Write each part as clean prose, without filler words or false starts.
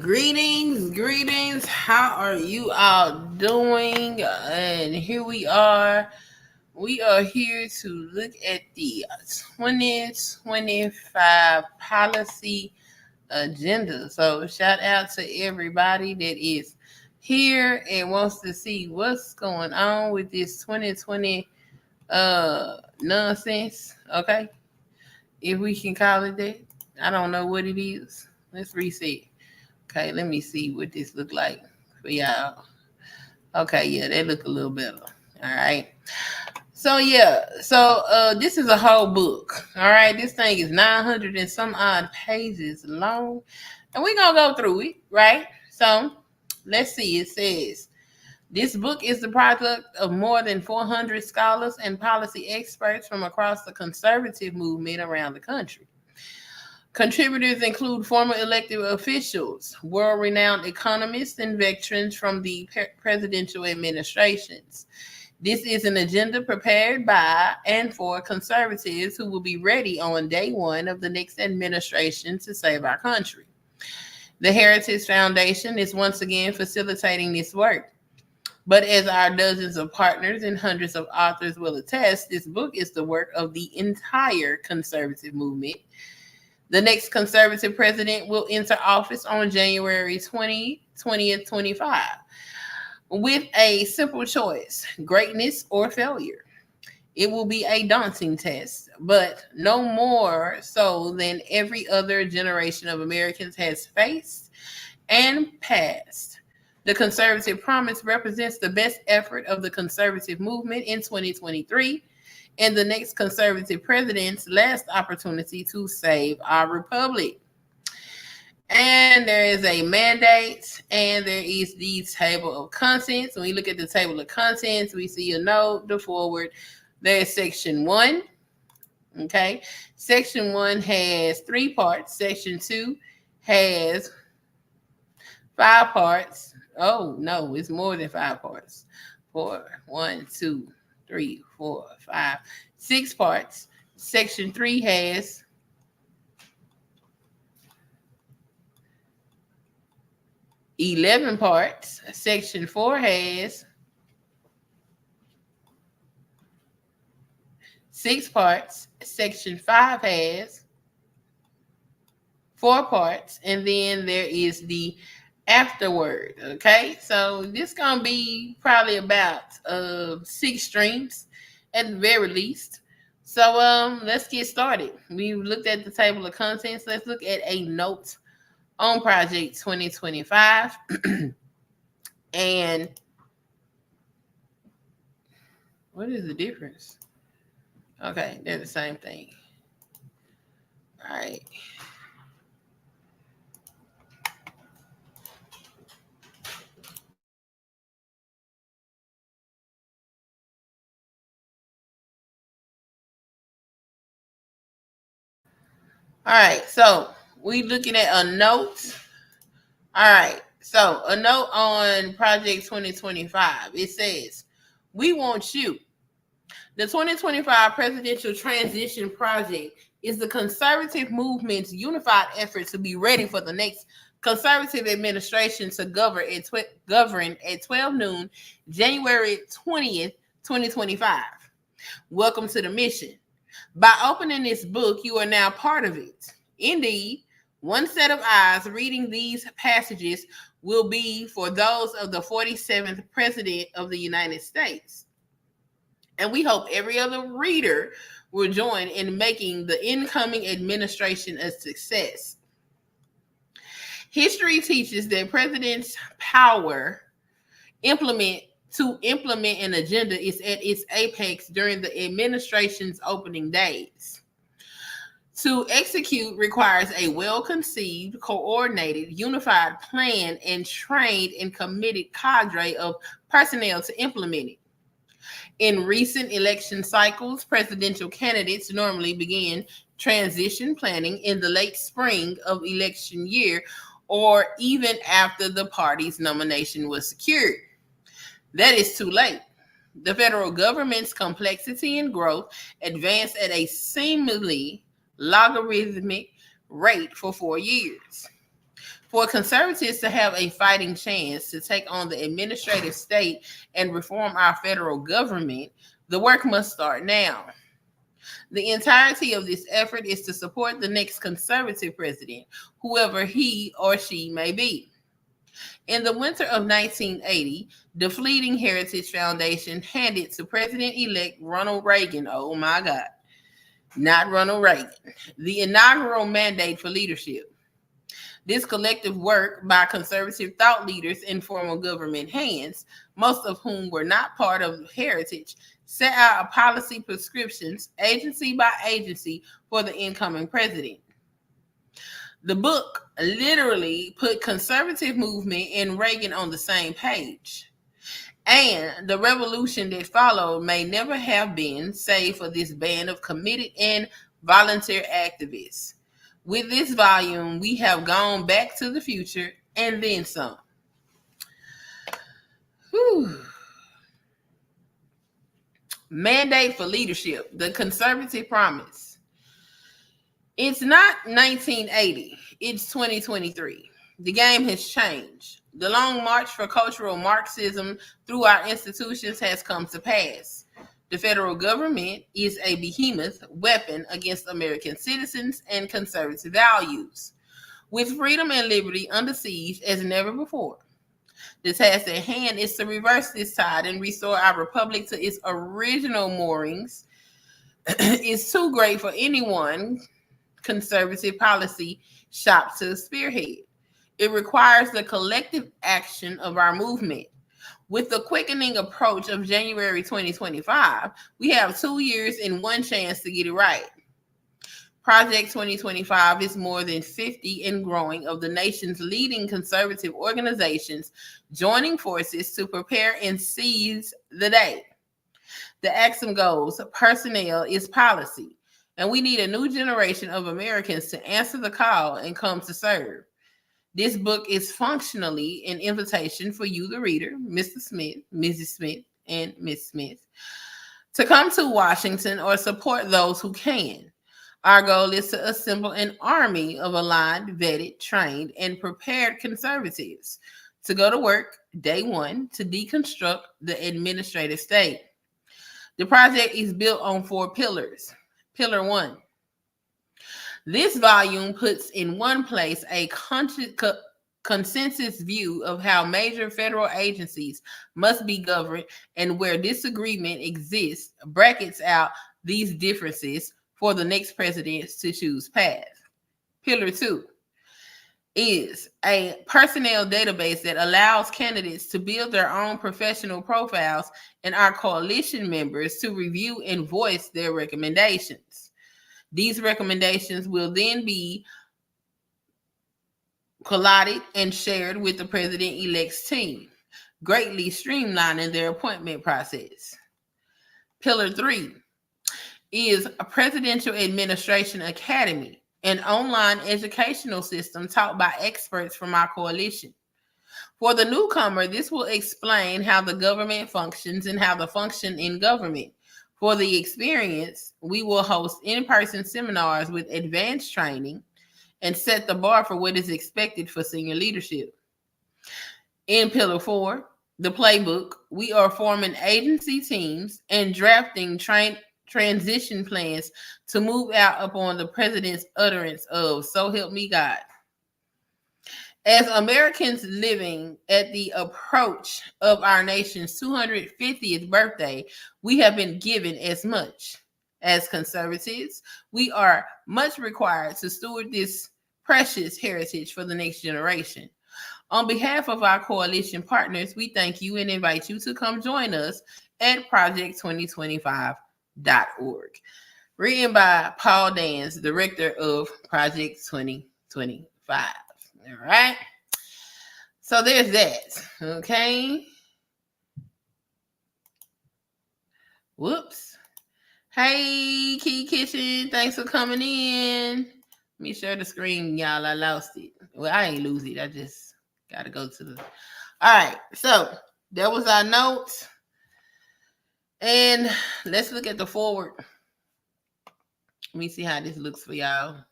Greetings. How are you all doing? And here we are. We are here to look at the 2025 policy agenda. So, shout out to everybody that is here and wants to see what's going on with this 2020 nonsense. Okay, if we can call it that. I don't know what it is. Let's reset. Okay, let me see what this look like for y'all. Okay, yeah, they look a little better. All right. So this is a whole book. All right, this thing is 900 and some odd pages long, and we're gonna go through it, right? So let's see. It says this book is the product of more than 400 scholars and policy experts from across the conservative movement around the country. Contributors include former elected officials, world-renowned economists, and veterans from the presidential administrations. This is an agenda prepared by and for conservatives who will be ready on day one of the next administration to save our country. The Heritage Foundation is once again facilitating this work. But as our dozens of partners and hundreds of authors will attest, this book is the work of the entire conservative movement. The next conservative president will enter office on January 20th, 25, with a simple choice: greatness or failure. It will be a daunting test, but no more so than every other generation of Americans has faced and passed. The conservative promise represents the best effort of the conservative movement in 2023 and the next conservative president's last opportunity to save our republic. And there is a mandate, and there is the table of contents. When we look at the table of contents, we see a note, the forward. There's section 1. Okay. Section 1 has 3 parts. Section 2 has 5 parts. Oh, no, it's more than 5 parts. 1, 2, 3, 4, 5, 6 parts. Section 3 has 11 parts. Section 4 has 6 parts. Section 5 has 4 parts. And then there is the afterword. Okay, so this gonna be probably about 6 streams at the very least. So let's get started. We looked at the table of contents. Let's look at a note on Project 2025. And what is the difference? Okay, they're the same thing. All right. All right, so we looking at a note. All right, so a note on Project 2025. It says, we want you. The 2025 Presidential Transition Project is the conservative movement's unified effort to be ready for the next conservative administration to govern at 12 noon, January 20th, 2025. Welcome to the mission. By opening this book, you are now part of it. Indeed, one set of eyes reading these passages will be for those of the 47th President of the United States. And we hope every other reader will join in making the incoming administration a success. History teaches that presidents' power to implement an agenda is at its apex during the administration's opening days. To execute requires a well-conceived, coordinated, unified plan and trained and committed cadre of personnel to implement it. In recent election cycles, presidential candidates normally begin transition planning in the late spring of election year or even after the party's nomination was secured. That is too late. The federal government's complexity and growth advanced at a seemingly logarithmic rate for 4 years. For conservatives to have a fighting chance to take on the administrative state and reform our federal government, the work must start now. The entirety of this effort is to support the next conservative president, whoever he or she may be. In the winter of 1980, the Fleeting Heritage Foundation handed to President-elect Ronald Reagan, oh my God, not Ronald Reagan, the inaugural mandate for leadership. This collective work by conservative thought leaders in formal government hands, most of whom were not part of Heritage, set out a policy prescriptions agency by agency for the incoming president. The book literally put conservative movement and Reagan on the same page. And the revolution that followed may never have been, save for this band of committed and volunteer activists. With this volume, we have gone back to the future and then some. Whew. Mandate for leadership, the conservative promise. It's not 1980, it's 2023. The game has changed. The long march for cultural Marxism through our institutions has come to pass. The federal government is a behemoth weapon against American citizens and conservative values, with freedom and liberty under siege as never before. The task at hand is to reverse this tide and restore our republic to its original moorings. It's too great for anyone conservative policy shop to spearhead. It requires the collective action of our movement. With the quickening approach of January 2025, we have 2 years and one chance to get it right. Project 2025 is more than 50 and growing of the nation's leading conservative organizations joining forces to prepare and seize the day. The axiom goes, personnel is policy, and we need a new generation of Americans to answer the call and come to serve. This book is functionally an invitation for you, the reader, Mr. Smith, Mrs. Smith, and Miss Smith, to come to Washington or support those who can. Our goal is to assemble an army of aligned, vetted, trained, and prepared conservatives to go to work day one to deconstruct the administrative state. The project is built on 4 pillars. Pillar 1. This volume puts in one place a consensus view of how major federal agencies must be governed, and where disagreement exists, brackets out these differences for the next president to choose path. Pillar 2 is a personnel database that allows candidates to build their own professional profiles and our coalition members to review and voice their recommendations. These recommendations will then be collated and shared with the president-elect's team, greatly streamlining their appointment process. Pillar 3 is a Presidential Administration Academy, an online educational system taught by experts from our coalition. For the newcomer, this will explain how the government functions and how to function in government. For the experienced, we will host in-person seminars with advanced training and set the bar for what is expected for senior leadership. In Pillar 4, the playbook, we are forming agency teams and drafting transition plans to move out upon the president's utterance of "So help me God." As Americans living at the approach of our nation's 250th birthday, we have been given as much. As conservatives, we are much required to steward this precious heritage for the next generation. On behalf of our coalition partners, we thank you and invite you to come join us at project2025.org. Written by Paul Dans, director of Project 2025. All right. So there's that. Okay. Whoops. Hey, Key Kitchen. Thanks for coming in. Let me share the screen, y'all. I lost it. Well, I ain't lose it. I just got to go to the... All right. So that was our notes. And let's look at the forward. Let me see how this looks for y'all.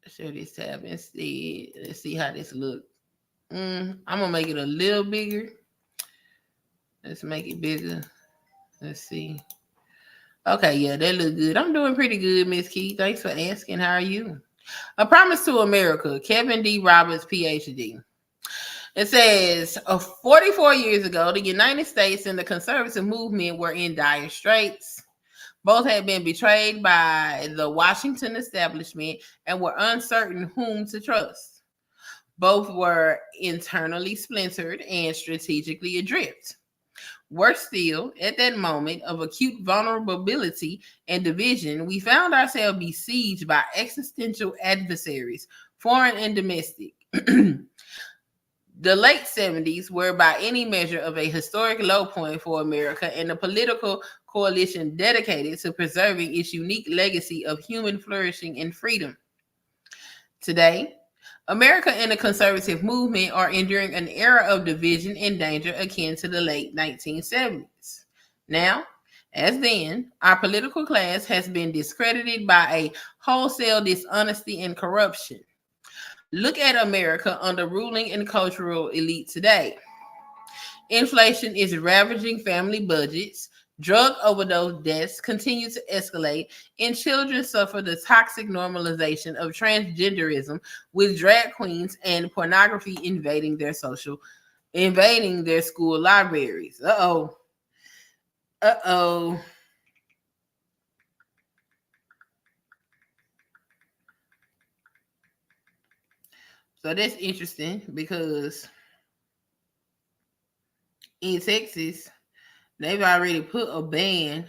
share this tab instead. Let's see how this look. I'm gonna make it a little bigger. Let's make it bigger. Let's see. Okay, yeah, that look good. I'm doing pretty good, Miss Key. Thanks for asking. How are you? A Promise to America, Kevin D. Roberts, PhD. It says, 44 years ago, the United States and the conservative movement were in dire straits. Both had been betrayed by the Washington establishment and were uncertain whom to trust. Both were internally splintered and strategically adrift. Worse still, at that moment of acute vulnerability and division, we found ourselves besieged by existential adversaries, foreign and domestic. The late 70s were by any measure of a historic low point for America and the political coalition dedicated to preserving its unique legacy of human flourishing and freedom. Today, America and the conservative movement are enduring an era of division and danger akin to the late 1970s. Now, as then, our political class has been discredited by a wholesale dishonesty and corruption. Look at America under ruling and cultural elite today. Inflation is ravaging family budgets, drug overdose deaths continue to escalate, and children suffer the toxic normalization of transgenderism, with drag queens and pornography invading their school libraries. Uh-oh. So that's interesting because in Texas, they've already put a ban.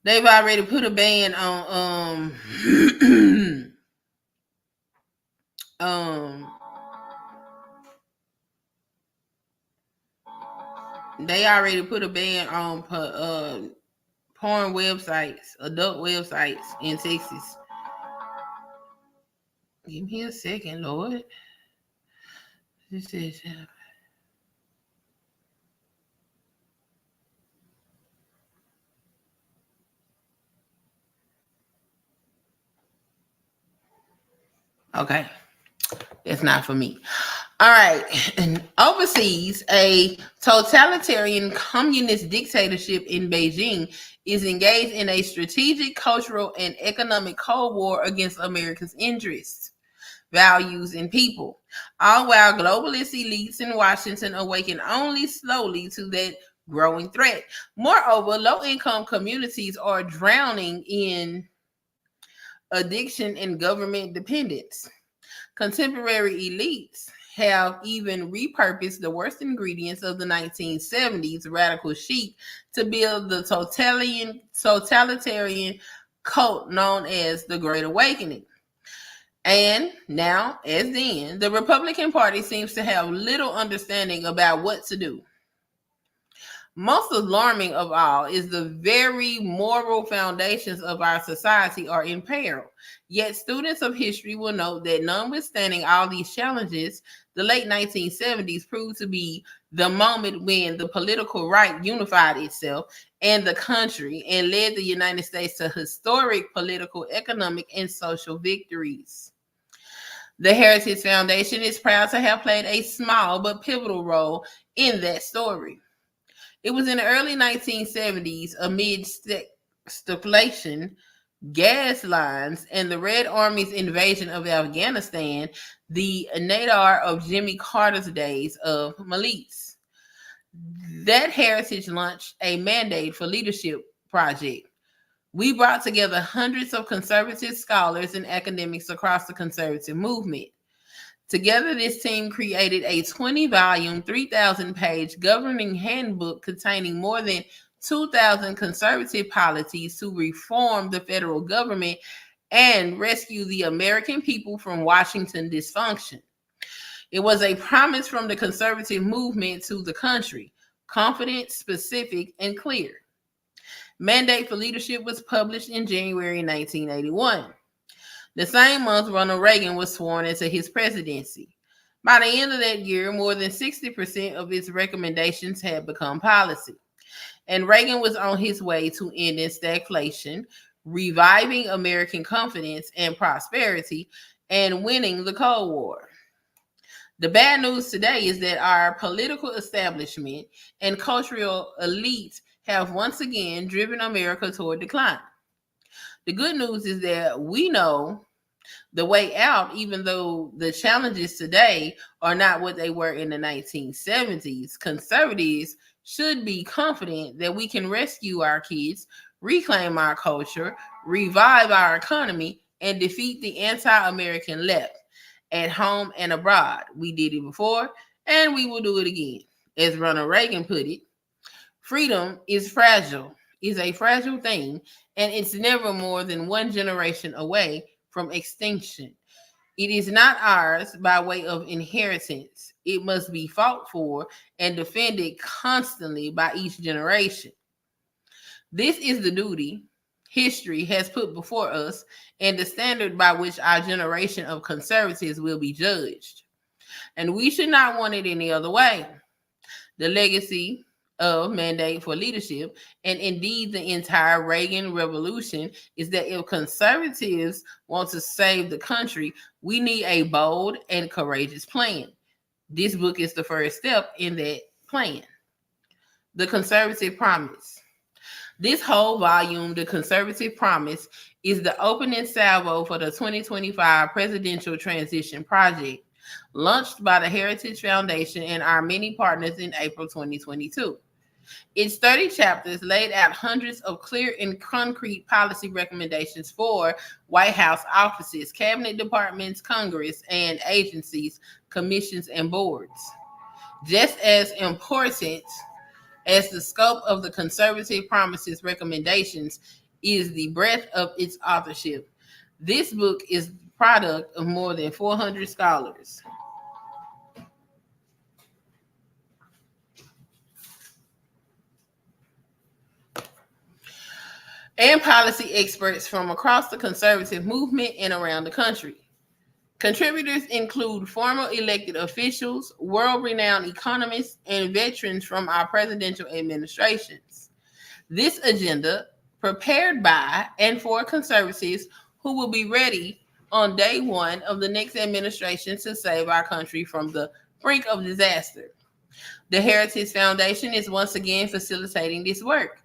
They've already put a ban on they already put a ban on porn websites, adult websites in Texas. Give me a second, Lord. This is okay. That's not for me. All right. And overseas, a totalitarian communist dictatorship in Beijing is engaged in a strategic, cultural, and economic cold war against America's interests, values, and people, all while globalist elites in Washington awaken only slowly to that growing threat. Moreover, low-income communities are drowning in addiction and government dependence. Contemporary elites have even repurposed the worst ingredients of the 1970s radical chic to build the totalitarian cult known as the Great Awakening. And now, as then, the Republican Party seems to have little understanding about what to do. Most alarming of all is the very moral foundations of our society are in peril. Yet students of history will note that notwithstanding all these challenges, the late 1970s proved to be the moment when the political right unified itself and the country and led the United States to historic political, economic, and social victories. The Heritage Foundation is proud to have played a small but pivotal role in that story. It was in the early 1970s, amid stagflation, gas lines, and the Red Army's invasion of Afghanistan, the nadir of Jimmy Carter's days of milice. That heritage launched a Mandate for Leadership project. We brought together hundreds of conservative scholars and academics across the conservative movement. Together, this team created a 20-volume, 3,000-page governing handbook containing more than 2,000 conservative policies to reform the federal government and rescue the American people from Washington dysfunction. It was a promise from the conservative movement to the country, confident, specific, and clear. Mandate for Leadership was published in January 1981. The same month, Ronald Reagan was sworn into his presidency. By the end of that year, more than 60% of its recommendations had become policy. And Reagan was on his way to ending stagflation, reviving American confidence and prosperity, and winning the Cold War. The bad news today is that our political establishment and cultural elites have once again driven America toward decline. The good news is that we know the way out, even though the challenges today are not what they were in the 1970s. Conservatives should be confident that we can rescue our kids, reclaim our culture, revive our economy, and defeat the anti-American left at home and abroad. We did it before, and we will do it again. As Ronald Reagan put it, freedom is fragile, is a fragile thing, and it's never more than one generation away from extinction. It is not ours by way of inheritance. It must be fought for and defended constantly by each generation. This is the duty history has put before us and the standard by which our generation of conservatives will be judged. And we should not want it any other way. The legacy of Mandate for Leadership, and indeed the entire Reagan Revolution, is that if conservatives want to save the country, we need a bold and courageous plan. This book is the first step in that plan. The Conservative Promise. This whole volume, The Conservative Promise, is the opening salvo for the 2025 Presidential Transition Project, launched by the Heritage Foundation and our many partners in April 2022. Its 30 chapters laid out hundreds of clear and concrete policy recommendations for White House offices, cabinet departments, Congress, and agencies, commissions, and boards. Just as important as the scope of the Conservative Promises recommendations is the breadth of its authorship. This book is the product of more than 400 scholars and policy experts from across the conservative movement and around the country. Contributors include former elected officials, world-renowned economists, and veterans from our presidential administrations. This agenda, prepared by and for conservatives who will be ready on day one of the next administration to save our country from the brink of disaster. The Heritage Foundation is once again facilitating this work.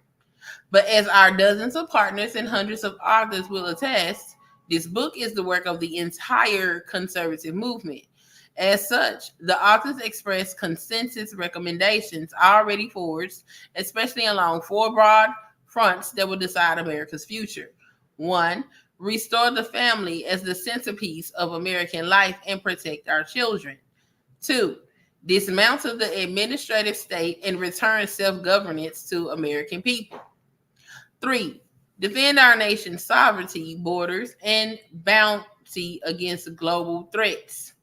But as our dozens of partners and hundreds of authors will attest, this book is the work of the entire conservative movement. As such, the authors express consensus recommendations already forged, especially along four broad fronts that will decide America's future. 1, restore the family as the centerpiece of American life and protect our children. 2, dismantle the administrative state and return self-governance to American people. 3, defend our nation's sovereignty, borders, and bounty against global threats.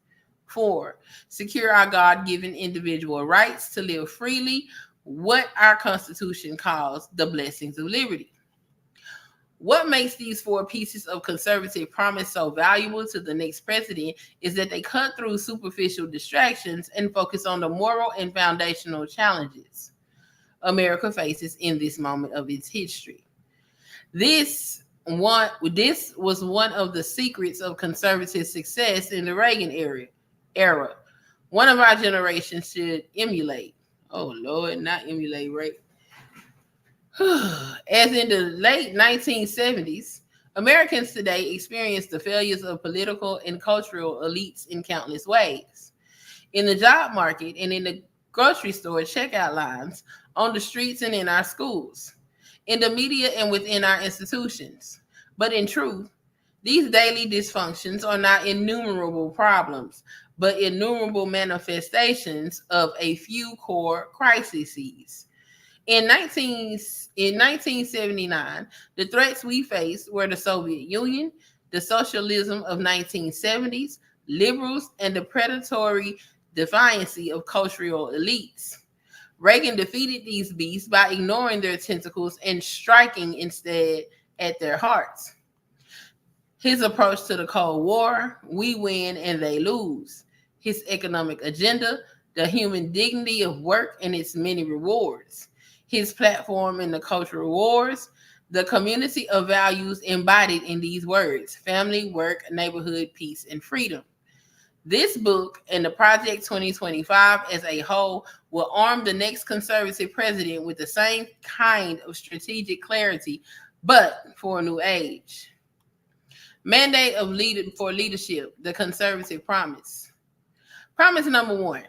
4, secure our God-given individual rights to live freely, what our Constitution calls the blessings of liberty. What makes these 4 pieces of conservative promise so valuable to the next president is that they cut through superficial distractions and focus on the moral and foundational challenges America faces in this moment of its history. This was one of the secrets of conservative success in the Reagan era. One of our generation should emulate. Oh Lord, not emulate, right? As in the late 1970s, Americans today experience the failures of political and cultural elites in countless ways. In the job market and in the grocery store checkout lines, on the streets and in our schools, in the media and within our institutions. But in truth, these daily dysfunctions are not innumerable problems, but innumerable manifestations of a few core crises. In 1979, the threats we faced were the Soviet Union, the socialism of 1970s, liberals, and the predatory defiancy of cultural elites. Reagan defeated these beasts by ignoring their tentacles and striking instead at their hearts. His approach to the Cold War, we win and they lose. His economic agenda, the human dignity of work and its many rewards. his platform in the cultural wars, the community of values embodied in these words: family, work, neighborhood, peace, and freedom. This book and the Project 2025 as a whole will arm the next conservative president with the same kind of strategic clarity, but for a new age. Mandate of for leadership, the conservative promise. Promise number one: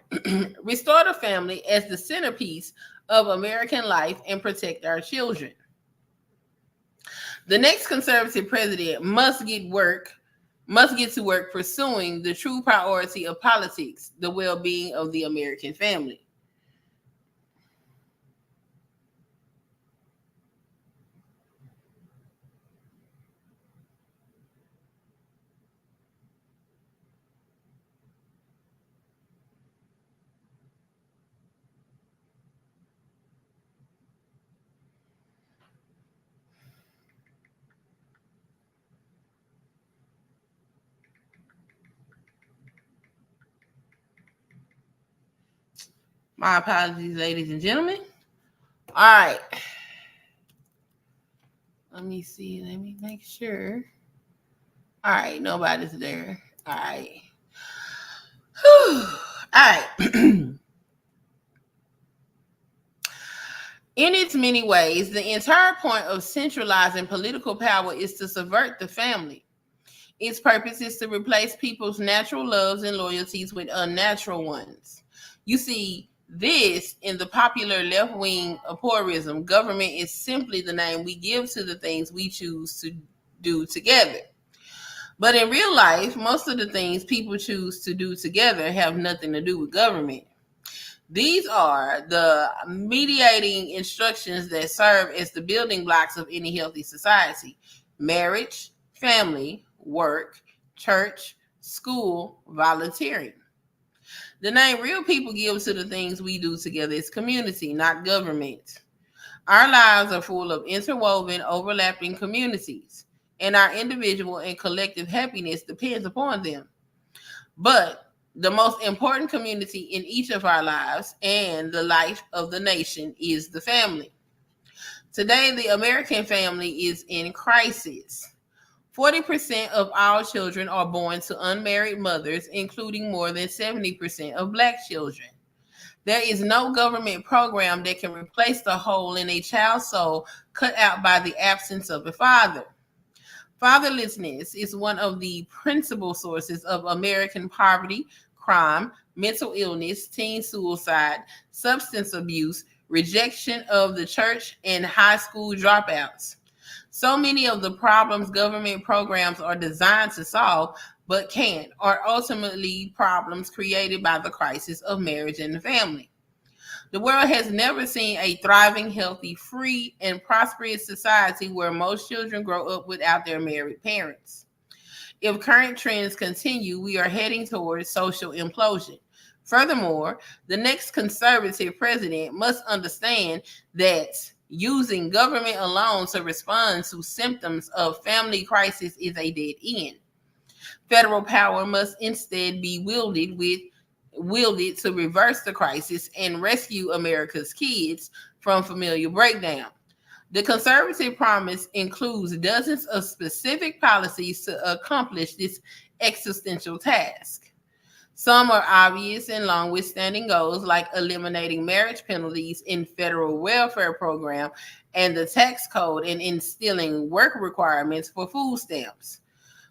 restore the family as the centerpiece of American life and protect our children. The next conservative president must get to work pursuing the true priority of politics, the well-being of the American family. My apologies, ladies and gentlemen. All right. Let me see. Let me make sure. All right. Nobody's there. All right. Whew. All right. In its many ways, the entire point of centralizing political power is to subvert the family. Its purpose is to replace people's natural loves and loyalties with unnatural ones. You see, this in the popular left-wing aphorism, government is simply the name we give to the things we choose to do together. But in real life, most of the things people choose to do together have nothing to do with government. These are the mediating instructions that serve as the building blocks of any healthy society: marriage, family, work, church, school, volunteering. The name real people give to the things we do together is community, not government. Our lives are full of interwoven, overlapping communities, and our individual and collective happiness depends upon them. But the most important community in each of our lives and the life of the nation is the family. Today, the American family is in crisis. 40% of all children are born to unmarried mothers, including more than 70% of Black children. There is no government program that can replace the hole in a child's soul cut out by the absence of a father. Fatherlessness is one of the principal sources of American poverty, crime, mental illness, teen suicide, substance abuse, rejection of the church, and high school dropouts. So many of the problems government programs are designed to solve but can't are ultimately problems created by the crisis of marriage and the family. The world has never seen a thriving, healthy, free, and prosperous society where most children grow up without their married parents. If current trends continue, we are heading towards social implosion. Furthermore, the next conservative president must understand that using government alone to respond to symptoms of family crisis is a dead end. Federal power must instead be wielded to reverse the crisis and rescue America's kids from familial breakdown. The conservative promise includes dozens of specific policies to accomplish this existential task. Some are obvious and long-withstanding goals, like eliminating marriage penalties in federal welfare program and the tax code and instilling work requirements for food stamps.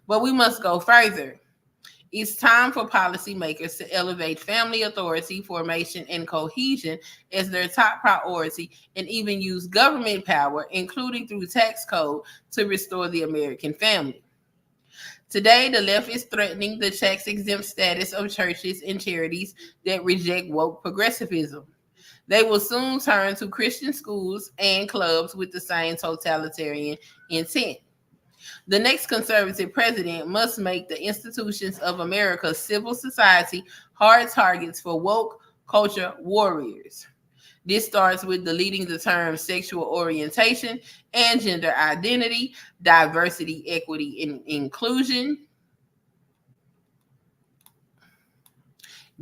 But we must go further. It's time for policymakers to elevate family authority, formation, and cohesion as their top priority, and even use government power, including through tax code, to restore the American family. Today, the left is threatening the tax-exempt status of churches and charities that reject woke progressivism. They will soon turn to Christian schools and clubs with the same totalitarian intent. The next conservative president must make the institutions of America's civil society hard targets for woke culture warriors. This starts with deleting the terms sexual orientation and gender identity, diversity, equity, and inclusion,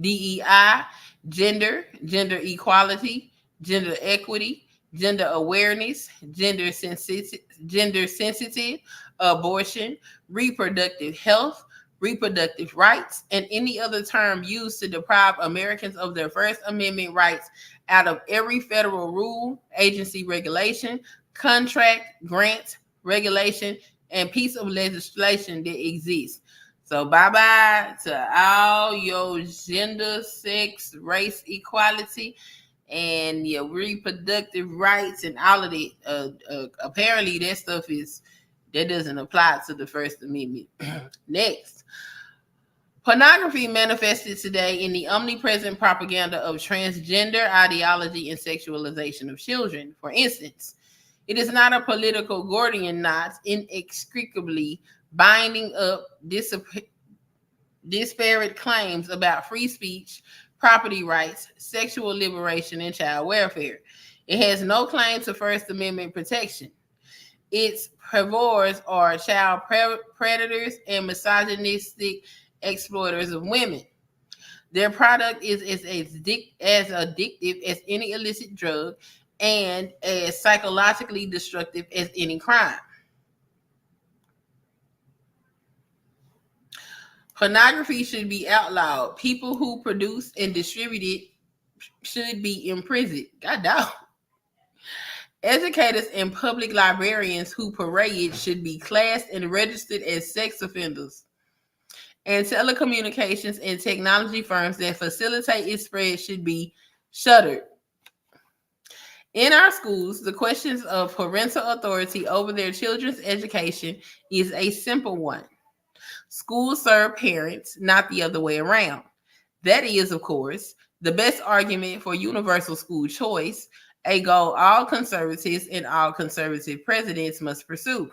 DEI, gender equality, gender equity, gender awareness, gender sensitive, abortion, reproductive health, reproductive rights, and any other term used to deprive Americans of their First Amendment rights out of every federal rule, agency regulation, contract, grant, regulation, and piece of legislation that exists. So bye-bye to all your gender, sex, race equality, and your reproductive rights and all of it. Apparently that stuff that doesn't apply to the First Amendment. Next. Pornography manifested today in the omnipresent propaganda of transgender ideology and sexualization of children. For instance, it is not a political Gordian knot inextricably binding up disparate claims about free speech, property rights, sexual liberation, and child welfare. It has no claim to First Amendment protection. Its purveyors are child predators and misogynistic exploiters of women. Their product is as addictive as any illicit drug and as psychologically destructive as any crime. Pornography should be outlawed. People who produce and distribute it should be imprisoned. God damn. Educators and public librarians who parade it should be classed and registered as sex offenders. And telecommunications and technology firms that facilitate its spread should be shuttered. In our schools, the questions of parental authority over their children's education is a simple one. Schools serve parents, not the other way around. That is, of course, the best argument for universal school choice, a goal all conservatives and all conservative presidents must pursue.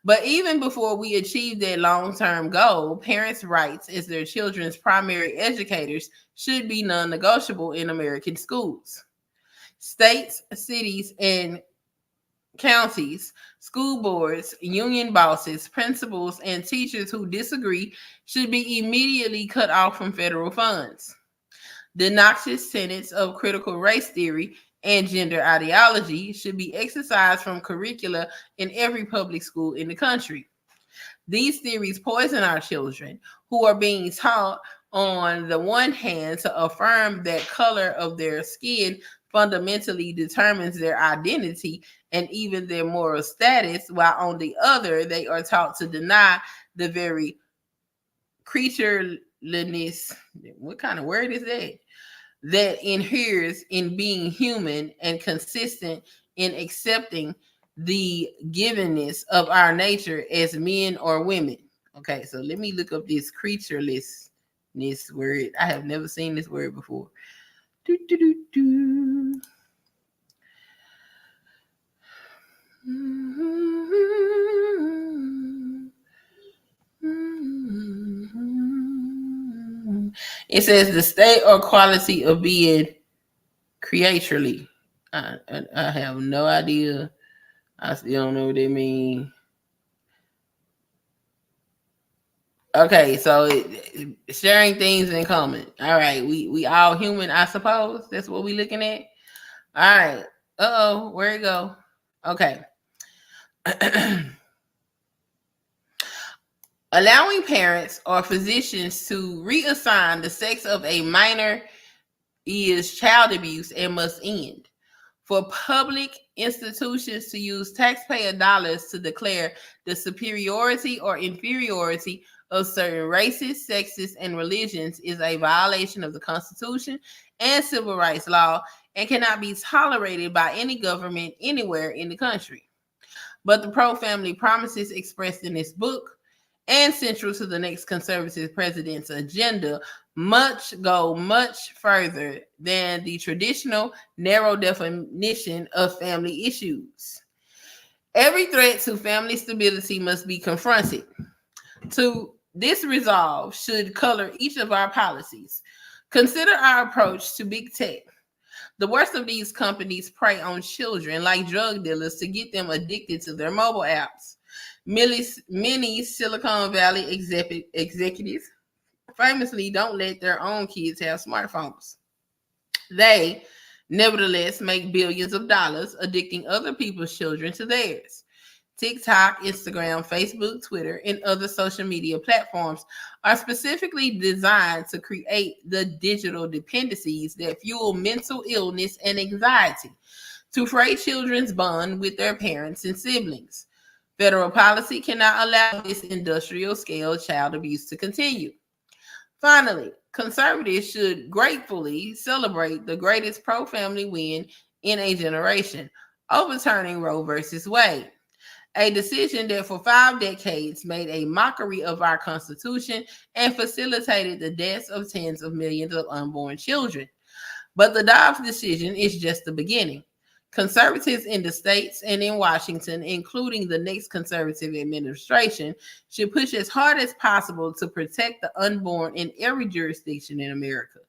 But even before we achieve that long-term goal, parents' rights as their children's primary educators should be non-negotiable in American schools. States, cities, and counties, school boards, union bosses, principals, and teachers who disagree should be immediately cut off from federal funds. The noxious tenets of critical race theory and gender ideology should be exercised from curricula in every public school in the country. These theories poison our children, who are being taught on the one hand to affirm that color of their skin fundamentally determines their identity and even their moral status, while on the other they are taught to deny the very creatureliness. What kind of word is that? That inheres in being human and consistent in accepting the givenness of our nature as men or women. Okay, so let me look up this creaturelessness word. I have never seen this word before. Do, do, do, do. It says the state or quality of being creaturely. I have no idea. I still don't know what they mean. Okay, so sharing things in common. All right, we all human, I suppose. That's what we looking at. All right. Uh-oh, where it go? Okay. Allowing parents or physicians to reassign the sex of a minor is child abuse and must end. For public institutions to use taxpayer dollars to declare the superiority or inferiority of certain races, sexes, and religions is a violation of the Constitution and civil rights law and cannot be tolerated by any government anywhere in the country. But the pro-family promises expressed in this book and central to the next conservative president's agenda go much further than the traditional narrow definition of family issues. Every threat to family stability must be confronted. To this resolve should color each of our policies. Consider our approach to big tech. The worst of these companies prey on children like drug dealers to get them addicted to their mobile apps. Many Silicon Valley executives famously don't let their own kids have smartphones. They nevertheless make billions of dollars addicting other people's children to theirs. TikTok, Instagram, Facebook, Twitter, and other social media platforms are specifically designed to create the digital dependencies that fuel mental illness and anxiety, to fray children's bond with their parents and siblings. Federal policy cannot allow this industrial scale child abuse to continue. Finally, conservatives should gratefully celebrate the greatest pro family win in a generation, overturning Roe versus Wade, a decision that for 5 decades made a mockery of our Constitution and facilitated the deaths of tens of millions of unborn children. But the Dobbs decision is just the beginning. Conservatives in the states and in Washington, including the next conservative administration, should push as hard as possible to protect the unborn in every jurisdiction in America.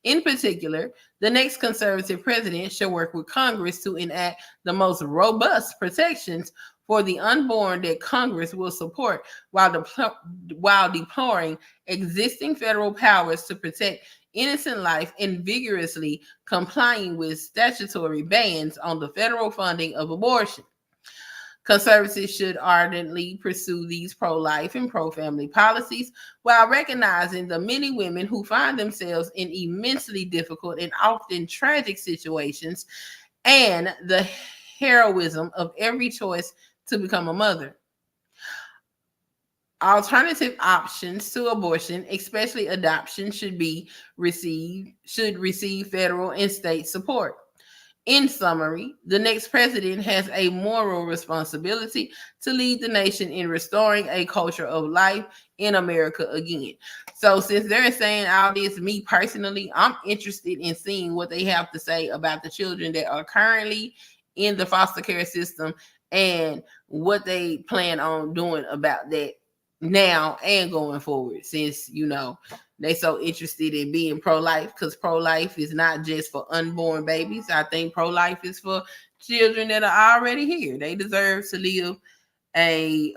In particular, the next conservative president should work with Congress to enact the most robust protections for the unborn that Congress will support while deploring existing federal powers to protect innocent life and vigorously complying with statutory bans on the federal funding of abortion. Conservatives should ardently pursue these pro-life and pro-family policies while recognizing the many women who find themselves in immensely difficult and often tragic situations and the heroism of every choice to become a mother. Alternative options to abortion, especially adoption, should receive federal and state support. In summary, the next president has a moral responsibility to lead the nation in restoring a culture of life in America again. So since they're saying all this, me personally, I'm interested in seeing what they have to say about the children that are currently in the foster care system and what they plan on doing about that now and going forward, since they so interested in being pro-life, because pro-life is not just for unborn babies. I think pro-life is for children that are already here. They deserve to live a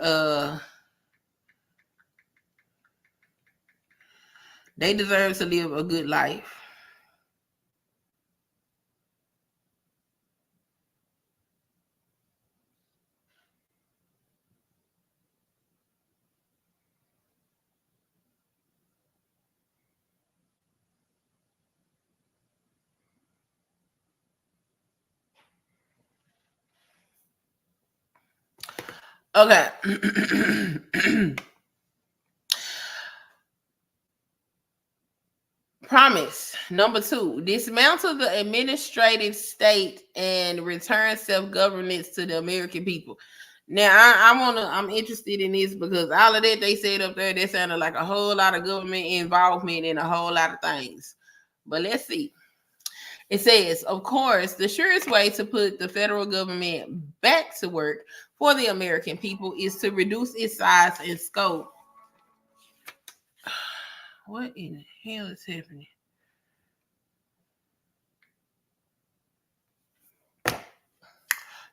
good life. Okay. Promise. Number 2, dismantle the administrative state and return self-governance to the American people. Now, I'm interested in this because all of that they said up there, that sounded like a whole lot of government involvement in a whole lot of things. But let's see. It says, of course, the surest way to put the federal government back to work for the American people is to reduce its size and scope. What in the hell is happening?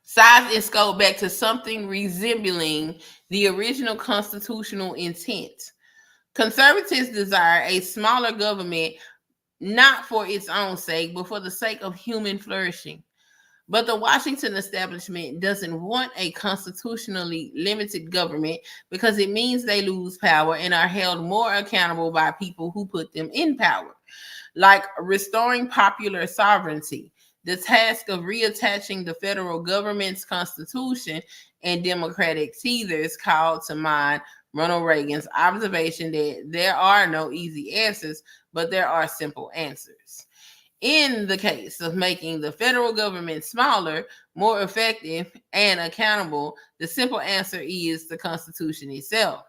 Size and scope back to something resembling the original constitutional intent. Conservatives desire a smaller government, not for its own sake, but for the sake of human flourishing. But the Washington establishment doesn't want a constitutionally limited government because it means they lose power and are held more accountable by people who put them in power. Like restoring popular sovereignty, the task of reattaching the federal government's constitution and democratic teethers called to mind Ronald Reagan's observation that there are no easy answers, but there are simple answers. In the case of making the federal government smaller, more effective, and accountable, the simple answer is the Constitution itself.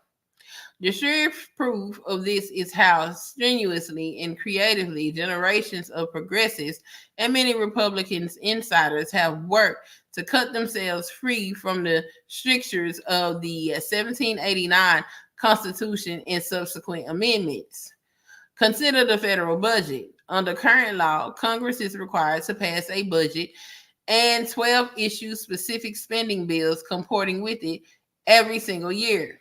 The sure proof of this is how strenuously and creatively generations of progressives and many Republicans insiders have worked to cut themselves free from the strictures of the 1789 Constitution and subsequent amendments. Consider the federal budget. Under current law, Congress is required to pass a budget and 12 issue specific spending bills comporting with it every single year.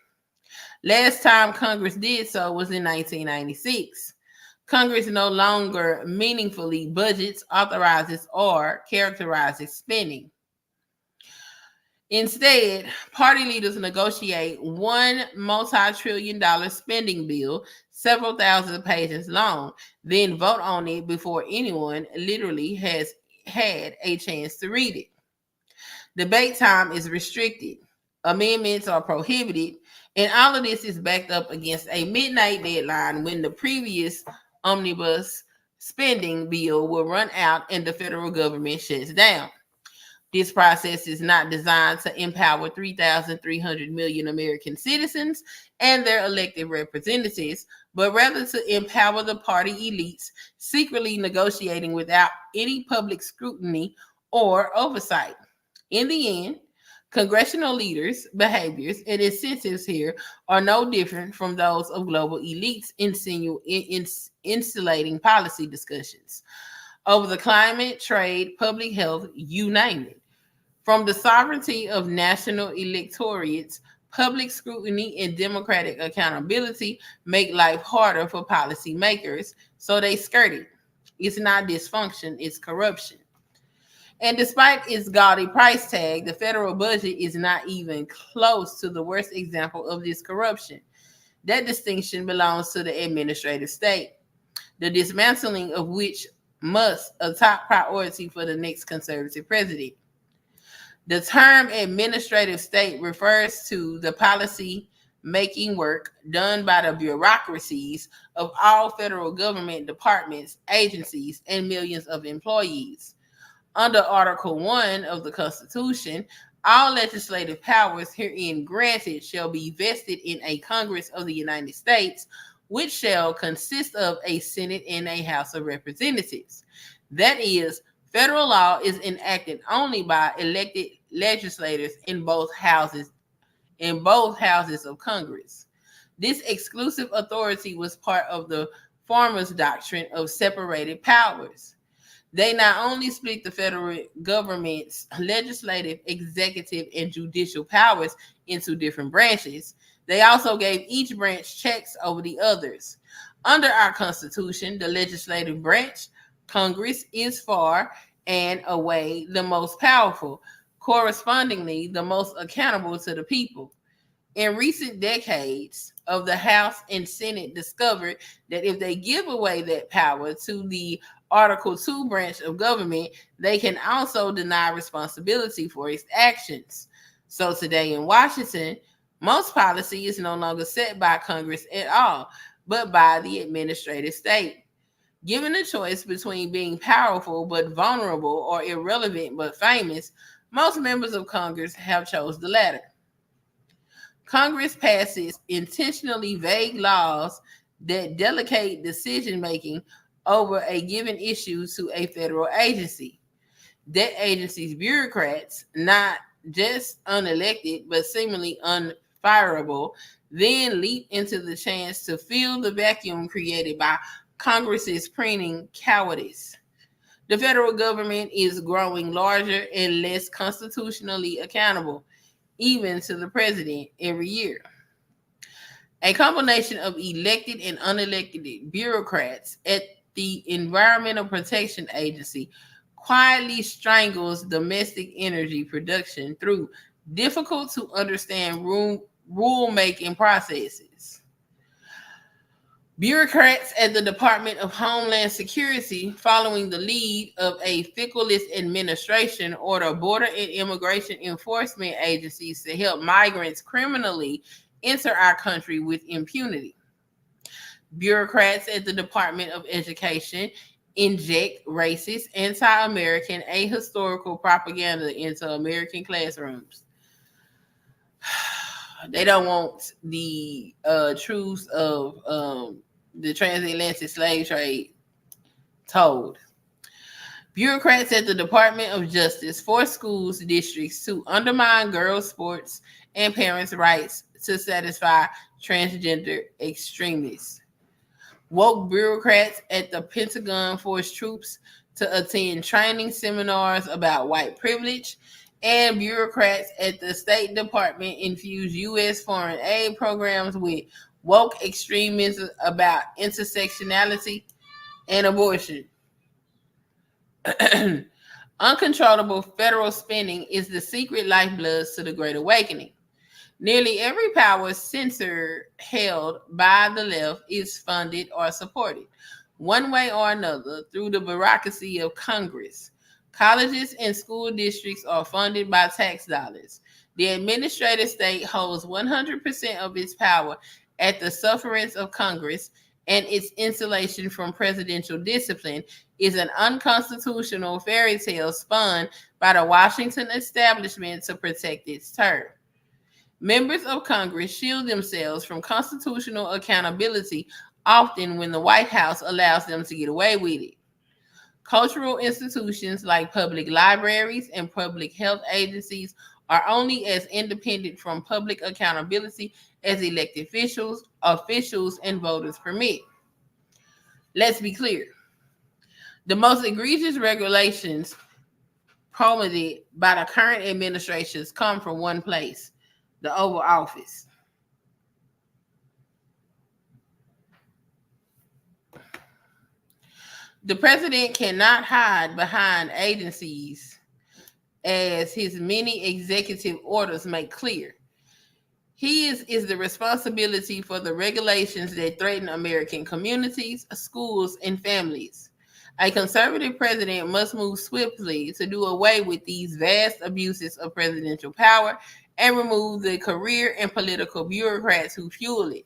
Last time Congress did so was in 1996. Congress no longer meaningfully budgets, authorizes, or characterizes spending. Instead, party leaders negotiate one multi-trillion-dollar spending bill, several thousand pages long, then vote on it before anyone literally has had a chance to read it. Debate time is restricted. Amendments are prohibited, and all of this is backed up against a midnight deadline when the previous omnibus spending bill will run out and the federal government shuts down. This process is not designed to empower 3,300 million American citizens and their elected representatives, but rather to empower the party elites secretly negotiating without any public scrutiny or oversight. In the end, congressional leaders' behaviors and incentives here are no different from those of global elites insulating policy discussions over the climate, trade, public health, you name it. From the sovereignty of national electorates, public scrutiny and democratic accountability make life harder for policymakers, so they skirt it. It's not dysfunction, it's corruption. And despite its gaudy price tag, the federal budget is not even close to the worst example of this corruption. That distinction belongs to the administrative state, the dismantling of which must a top priority for the next conservative president. The term administrative state refers to the policy making work done by the bureaucracies of all federal government departments, agencies, and millions of employees. Under Article 1 of the Constitution, all legislative powers herein granted shall be vested in a Congress of the United States, which shall consist of a Senate and a House of Representatives. That is, federal law is enacted only by elected legislators in both houses of Congress. This exclusive authority was part of the Farmer's doctrine of separated powers. They not only split the federal government's legislative, executive, and judicial powers into different branches, they also gave each branch checks over the others. Under our Constitution, the legislative branch, Congress, is far and away the most powerful, correspondingly the most accountable to the people. In recent decades of the House and Senate discovered that if they give away that power to the Article 2 branch of government, they can also deny responsibility for its actions. So today in Washington, most policy is no longer set by Congress at all, but by the administrative state. Given a choice between being powerful but vulnerable or irrelevant but famous, most members of Congress have chose the latter. Congress passes intentionally vague laws that delegate decision-making over a given issue to a federal agency. That agency's bureaucrats, not just unelected but seemingly unfireable, then leap into the chance to fill the vacuum created by Congress's printing cowardice. The federal government is growing larger and less constitutionally accountable, even to the president, every year. A combination of elected and unelected bureaucrats at the Environmental Protection Agency quietly strangles domestic energy production through difficult to understand rule-making processes. Bureaucrats at the Department of Homeland Security, following the lead of a fickless administration, order border and immigration enforcement agencies to help migrants criminally enter our country with impunity. Bureaucrats at the Department of Education inject racist, anti-American, ahistorical propaganda into American classrooms. They don't want the truths of the transatlantic slave trade told. Bureaucrats at the Department of Justice force schools districts to undermine girls' sports and parents' rights to satisfy transgender extremists. Woke bureaucrats at the Pentagon force troops to attend training seminars about white privilege, and bureaucrats at the State Department infuse U.S. foreign aid programs with woke extremism about intersectionality and abortion. Uncontrollable federal spending is the secret lifeblood to the Great Awakening. Nearly every power center held by the left is funded or supported, one way or another, through the bureaucracy of Congress. Colleges and school districts are funded by tax dollars. The administrative state holds 100% of its power at the sufferance of Congress, and its insulation from presidential discipline is an unconstitutional fairy tale spun by the Washington establishment to protect its term. Members of Congress shield themselves from constitutional accountability often when the White House allows them to get away with it. Cultural institutions like public libraries and public health agencies are only as independent from public accountability as elected officials and voters permit. Let's be clear. The most egregious regulations promulgated by the current administrations come from one place, the Oval Office. The president cannot hide behind agencies, as his many executive orders make clear. His is the responsibility for the regulations that threaten American communities, schools, and families. A conservative president must move swiftly to do away with these vast abuses of presidential power and remove the career and political bureaucrats who fuel it.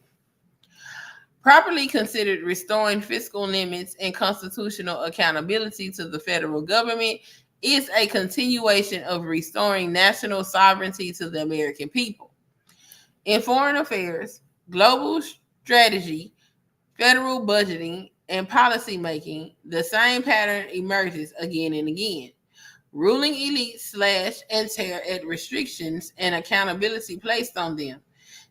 Properly considered, restoring fiscal limits and constitutional accountability to the federal government is a continuation of restoring national sovereignty to the American people. In foreign affairs, global strategy, federal budgeting, and policy making, the same pattern emerges again and again. Ruling elites slash and tear at restrictions and accountability placed on them.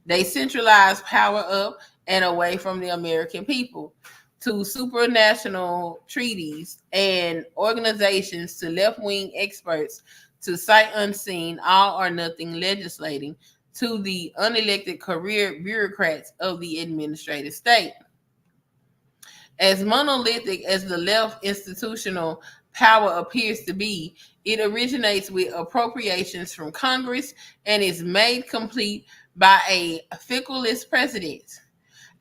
They centralize power up and away from the American people, to supranational treaties and organizations, to left-wing experts, to sight unseen, all or nothing legislating, to the unelected career bureaucrats of the administrative state. As monolithic as the left institutional power appears to be, it originates with appropriations from Congress and is made complete by a fickless president.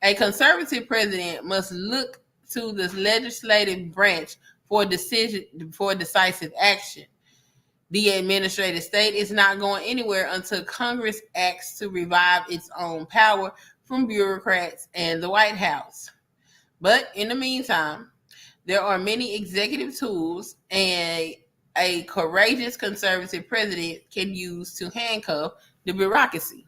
A conservative president must look to the legislative branch for decisive action. The administrative state is not going anywhere until Congress acts to revive its own power from bureaucrats and the White House. But in the meantime, there are many executive tools a courageous conservative president can use to handcuff the bureaucracy.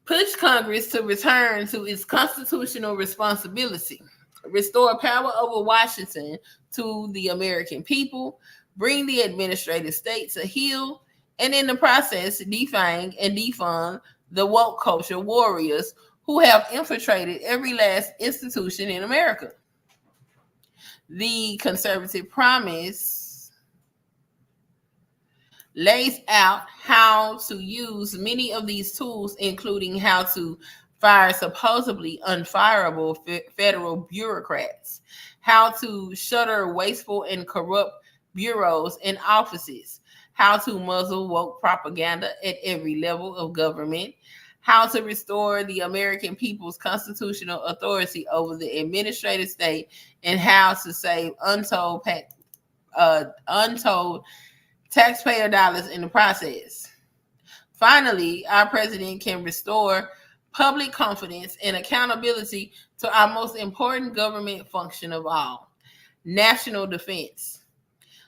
Push Congress to return to its constitutional responsibility, restore power over Washington to the American people, bring the administrative state to heel, and in the process, defang and defund the woke culture warriors who have infiltrated every last institution in America. The conservative promise lays out how to use many of these tools, including how to fire supposedly unfireable federal bureaucrats, how to shutter wasteful and corrupt bureaus and offices, how to muzzle woke propaganda at every level of government, how to restore the American people's constitutional authority over the administrative state, and how to save untold taxpayer dollars in the process. Finally, our president can restore public confidence and accountability to our most important government function of all, national defense.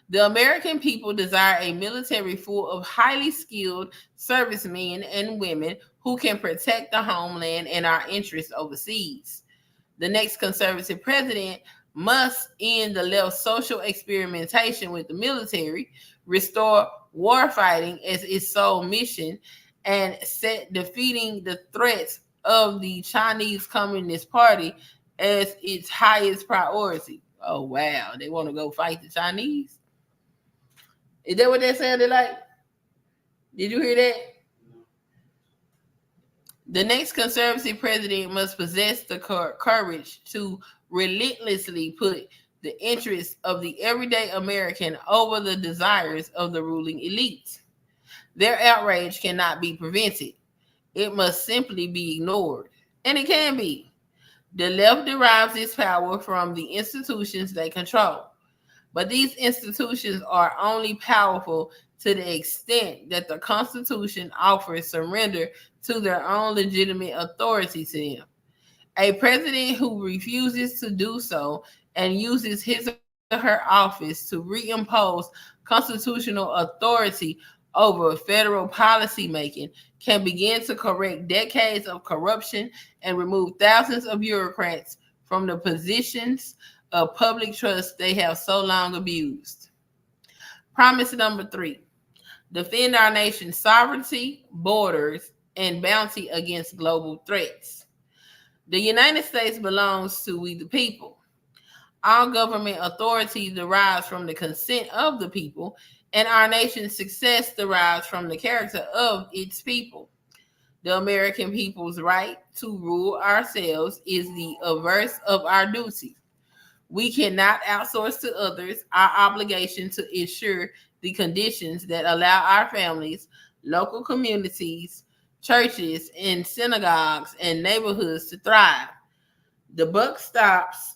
The American people desire a military full of highly skilled servicemen and women who can protect the homeland and our interests overseas. The next conservative president must end the left's social experimentation with the military, restore warfighting as its sole mission, and set defeating the threats of the Chinese Communist Party as its highest priority. Oh, wow. They want to go fight the Chinese? Is that what that sounded like? Did you hear that? The next conservative president must possess the courage to relentlessly put the interests of the everyday American over the desires of the ruling elites. Their outrage cannot be prevented. It must simply be ignored. And it can be. The left derives its power from the institutions they control. But these institutions are only powerful to the extent that the Constitution offers surrender to their own legitimate authority to them. A president who refuses to do so and uses his or her office to reimpose constitutional authority over federal policy making can begin to correct decades of corruption and remove thousands of bureaucrats from the positions of public trust they have so long abused. Promise number 3: defend our nation's sovereignty, borders, and bounty against global threats. The United States belongs to we the people. All government authority derives from the consent of the people, and our nation's success derives from the character of its people. The American people's right to rule ourselves is the averse of our duty. We cannot outsource to others our obligation to ensure the conditions that allow our families, local communities, churches, and synagogues and neighborhoods to thrive. The buck stops.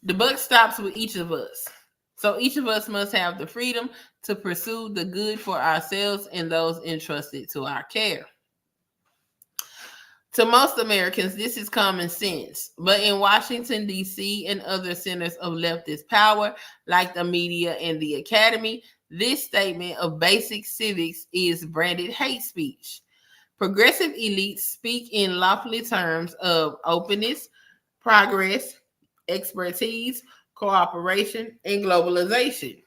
The buck stops with each of us. So each of us must have the freedom to pursue the good for ourselves and those entrusted to our care. To most Americans, this is common sense. But in Washington, D.C., and other centers of leftist power, like the media and the academy, this statement of basic civics is branded hate speech. Progressive elites speak in lofty terms of openness, progress, expertise, cooperation, and globalization.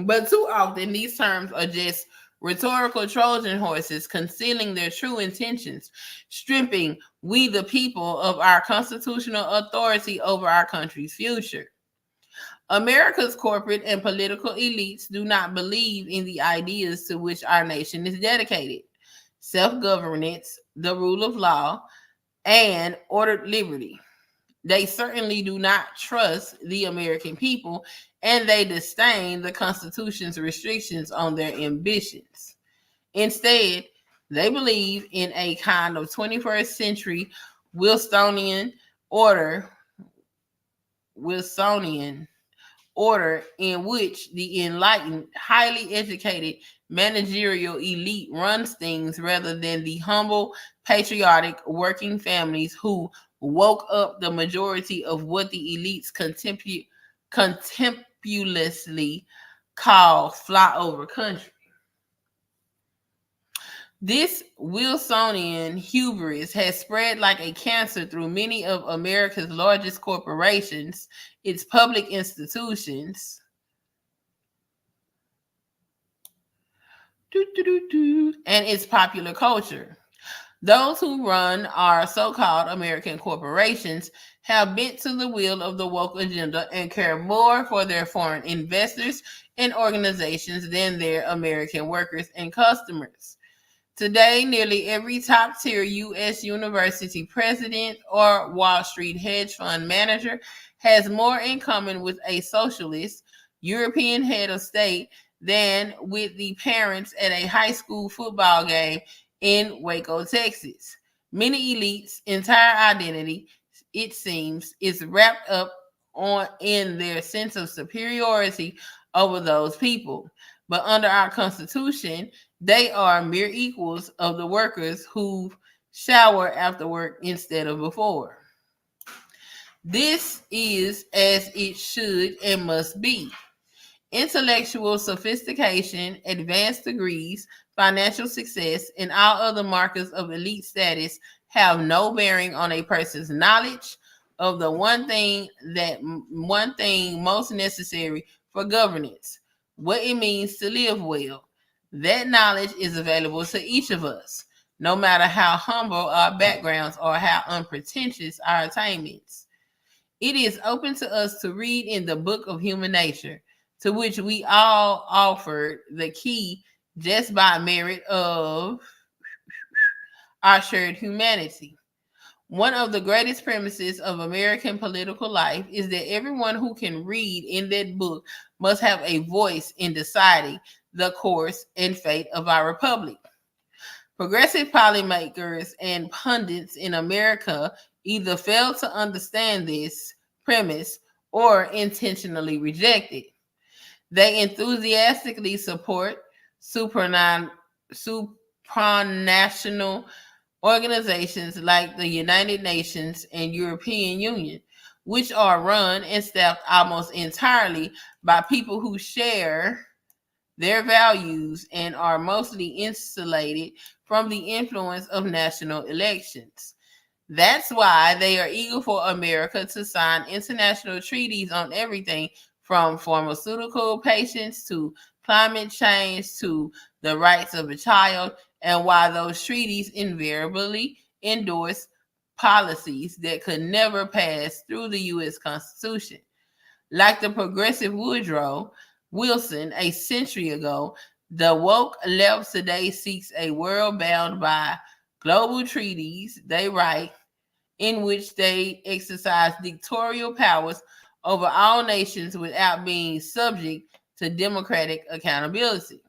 But too often, these terms are just rhetorical Trojan horses concealing their true intentions, stripping we the people of our constitutional authority over our country's future. America's corporate and political elites do not believe in the ideas to which our nation is dedicated: self-governance, the rule of law, and ordered liberty. They certainly do not trust the American people, and they disdain the Constitution's restrictions on their ambitions. Instead, they believe in a kind of 21st century Wilsonian order, Wilsonian order in which the enlightened, highly educated managerial elite runs things rather than the humble, patriotic working families who woke up the majority of what the elites contemptuously call flyover country. This Wilsonian hubris has spread like a cancer through many of America's largest corporations, its public institutions, and its popular culture. Those who run our so-called American corporations have bent to the will of the woke agenda and care more for their foreign investors and organizations than their American workers and customers. Today, nearly every top-tier U.S. university president or Wall Street hedge fund manager has more in common with a socialist European head of state than with the parents at a high school football game in Waco, Texas. Many elites' entire identity, it seems, is wrapped up in their sense of superiority over those people. But under our Constitution, they are mere equals of the workers who shower after work instead of before. This is as it should and must be. Intellectual sophistication, advanced degrees, financial success, and all other markers of elite status have no bearing on a person's knowledge of the one thing most necessary for governance: what it means to live well. That knowledge is available to each of us, no matter how humble our backgrounds or how unpretentious our attainments. It is open to us to read in the book of human nature, to which we all offered the key just by merit of our shared humanity. One of the greatest premises of American political life is that everyone who can read in that book must have a voice in deciding the course and fate of our republic. Progressive policymakers and pundits in America either fail to understand this premise or intentionally reject it. They enthusiastically support supranational organizations like the United Nations and European Union, which are run and staffed almost entirely by people who share their values and are mostly insulated from the influence of national elections. That's why they are eager for America to sign international treaties on everything from pharmaceutical patients to climate change to the rights of a child, and why those treaties invariably endorse policies that could never pass through the U.S. Constitution. Like the progressive Woodrow Wilson a century ago, the woke left today seeks a world bound by global treaties, they write, in which they exercise dictatorial powers over all nations without being subject to democratic accountability.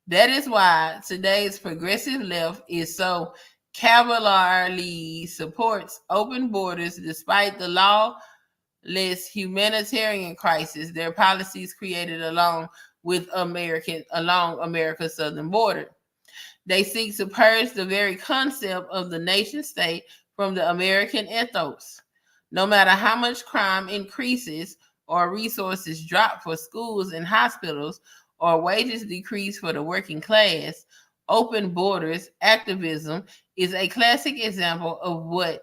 That is why today's progressive left is so cavalierly supports open borders despite the lawless humanitarian crisis their policies created along America's southern border. They seek to purge the very concept of the nation state from the American ethos. No matter how much crime increases or resources drop for schools and hospitals or wages decrease for the working class, open borders activism is a classic example of what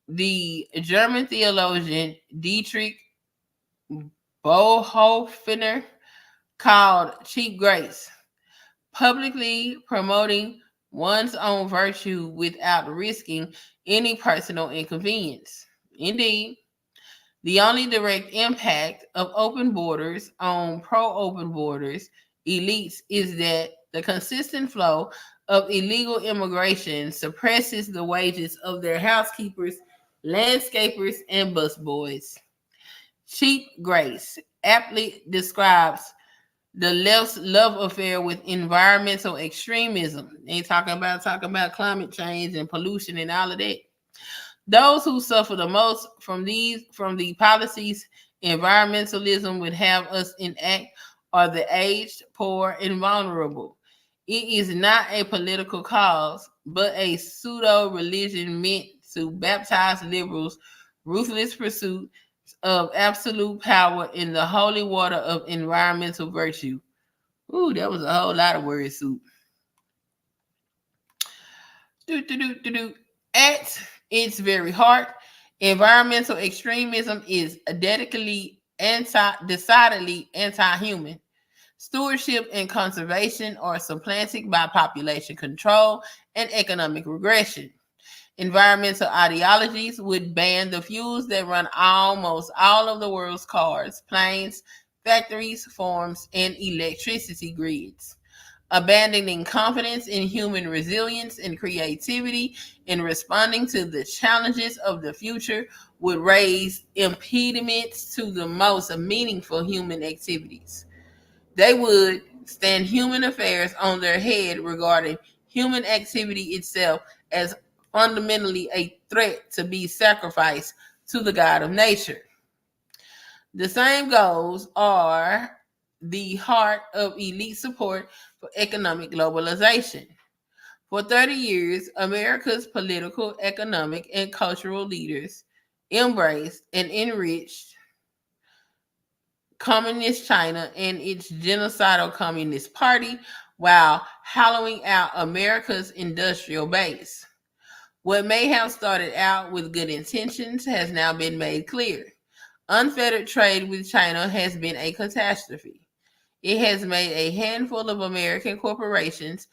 the German theologian Dietrich Bonhoeffer called cheap grace, publicly promoting one's own virtue without risking any personal inconvenience. Indeed, the only direct impact of open borders on pro open borders elites is that the consistent flow of illegal immigration suppresses the wages of their housekeepers, landscapers, and busboys. Cheap grace aptly describes the left's love affair with environmental extremism. They talking about climate change and pollution and all of that. Those who suffer the most from the policies environmentalism would have us enact are the aged, poor, and vulnerable. It is not a political cause, but a pseudo religion meant to baptize liberals' ruthless pursuit of absolute power in the holy water of environmental virtue. Ooh, that was a whole lot of word soup. At its very heart, environmental extremism is decidedly anti-human. Stewardship and conservation are supplanted by population control and economic regression. Environmental ideologies would ban the fuels that run almost all of the world's cars, planes, factories, farms, and electricity grids. Abandoning confidence in human resilience and creativity in responding to the challenges of the future would raise impediments to the most meaningful human activities. They would stand human affairs on their head regarding human activity itself as fundamentally a threat to be sacrificed to the God of nature. The same goals are the heart of elite support for economic globalization. For 30 years, America's political, economic, and cultural leaders embraced and enriched Communist China and its genocidal Communist Party while hollowing out America's industrial base. What may have started out with good intentions has now been made clear. Unfettered trade with China has been a catastrophe. It has made a handful of American corporations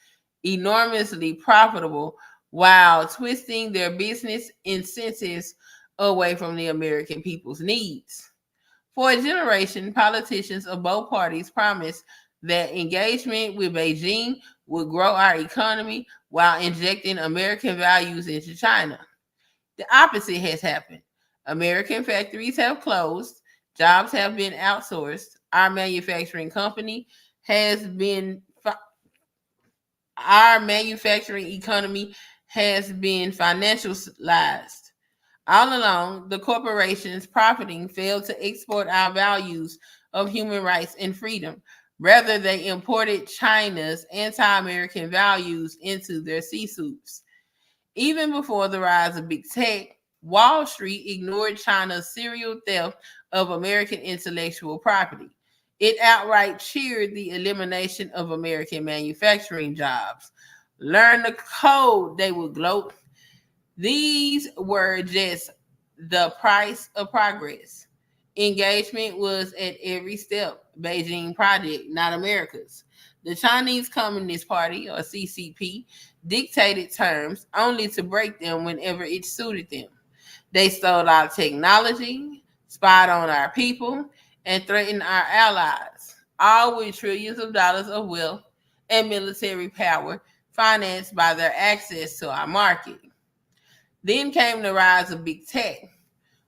enormously profitable while twisting their business incentives away from the American people's needs. For a generation, politicians of both parties promised that engagement with Beijing would grow our economy while injecting American values into China. The opposite has happened. American factories have closed, jobs have been outsourced, our manufacturing company has been our manufacturing economy has been financialized. All along, the corporations profiting failed to export our values of human rights and freedom. Rather, they imported China's anti American values into their C suits. Even before the rise of big tech, Wall Street ignored China's serial theft of American intellectual property. It outright cheered the elimination of American manufacturing jobs. Learn the code, they would gloat. These were just the price of progress. Engagement was at every step Beijing project, not America's. The Chinese Communist Party, or CCP, dictated terms only to break them whenever it suited them. They stole our technology, spied on our people, and threatened our allies, all with trillions of dollars of wealth and military power financed by their access to our market. Then came the rise of big tech,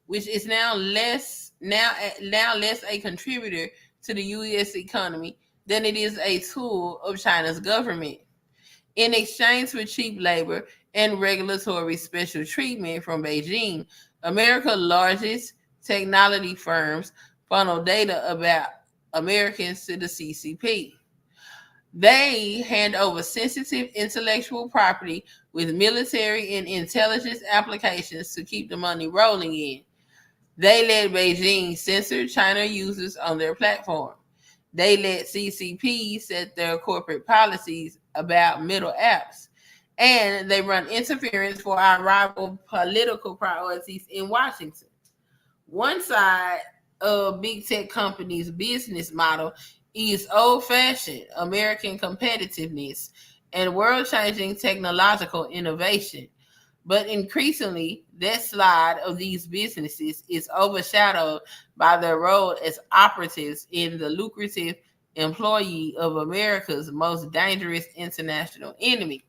which is now less a contributor to the U.S. economy than it is a tool of China's government. In exchange for cheap labor and regulatory special treatment from Beijing, America's largest technology firms funnel data about Americans to the CCP. They hand over sensitive intellectual property with military and intelligence applications to keep the money rolling in. They let Beijing censor China users on their platform. They let CCP set their corporate policies about middle apps. And they run interference for our rival political priorities in Washington. One side of big tech companies' business model is old-fashioned American competitiveness and world-changing technological innovation. But increasingly, that slide of these businesses is overshadowed by their role as operatives in the lucrative employee of America's most dangerous international enemy.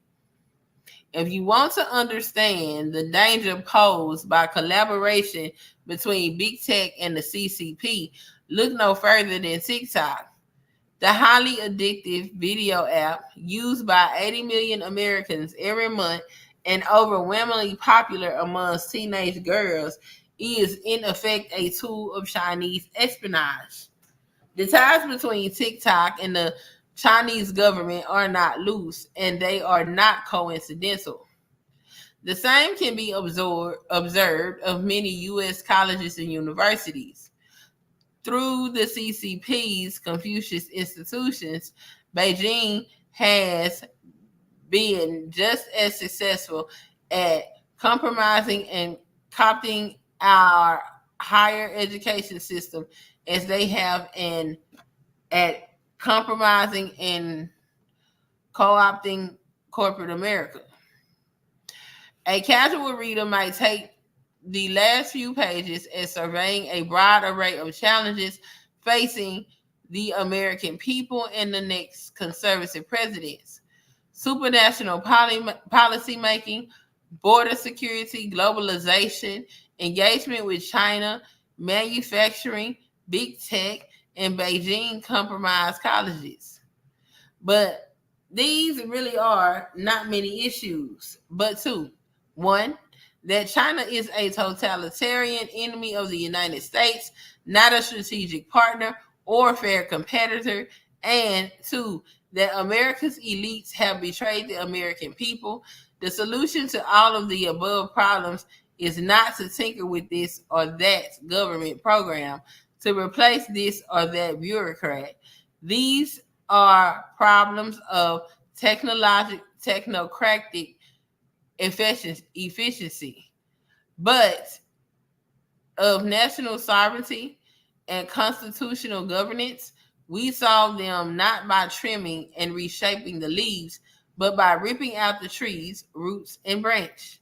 If you want to understand the danger posed by collaboration between big tech and the CCP, look no further than TikTok, the highly addictive video app used by 80 million Americans every month and overwhelmingly popular amongst teenage girls is in effect a tool of Chinese espionage. The ties between TikTok and the Chinese government are not loose and they are not coincidental. The same can be observed of many U.S. colleges and universities. Through the CCP's Confucius institutions, Beijing has been just as successful at compromising and copying our higher education system as they have at compromising and co-opting corporate America. A casual reader might take the last few pages as surveying a broad array of challenges facing the American people and the next conservative presidents. Supranational policy making, border security, globalization, engagement with China, manufacturing, big tech, and Beijing compromised colleges. But these really are not many issues, but two. One, that China is a totalitarian enemy of the United States, not a strategic partner or fair competitor. And two, that America's elites have betrayed the American people. The solution to all of the above problems is not to tinker with this or that government program, to replace this or that bureaucrat. These are problems of technocratic efficiency, but of national sovereignty and constitutional governance. We solve them not by trimming and reshaping the leaves, but by ripping out the trees, roots, and branch.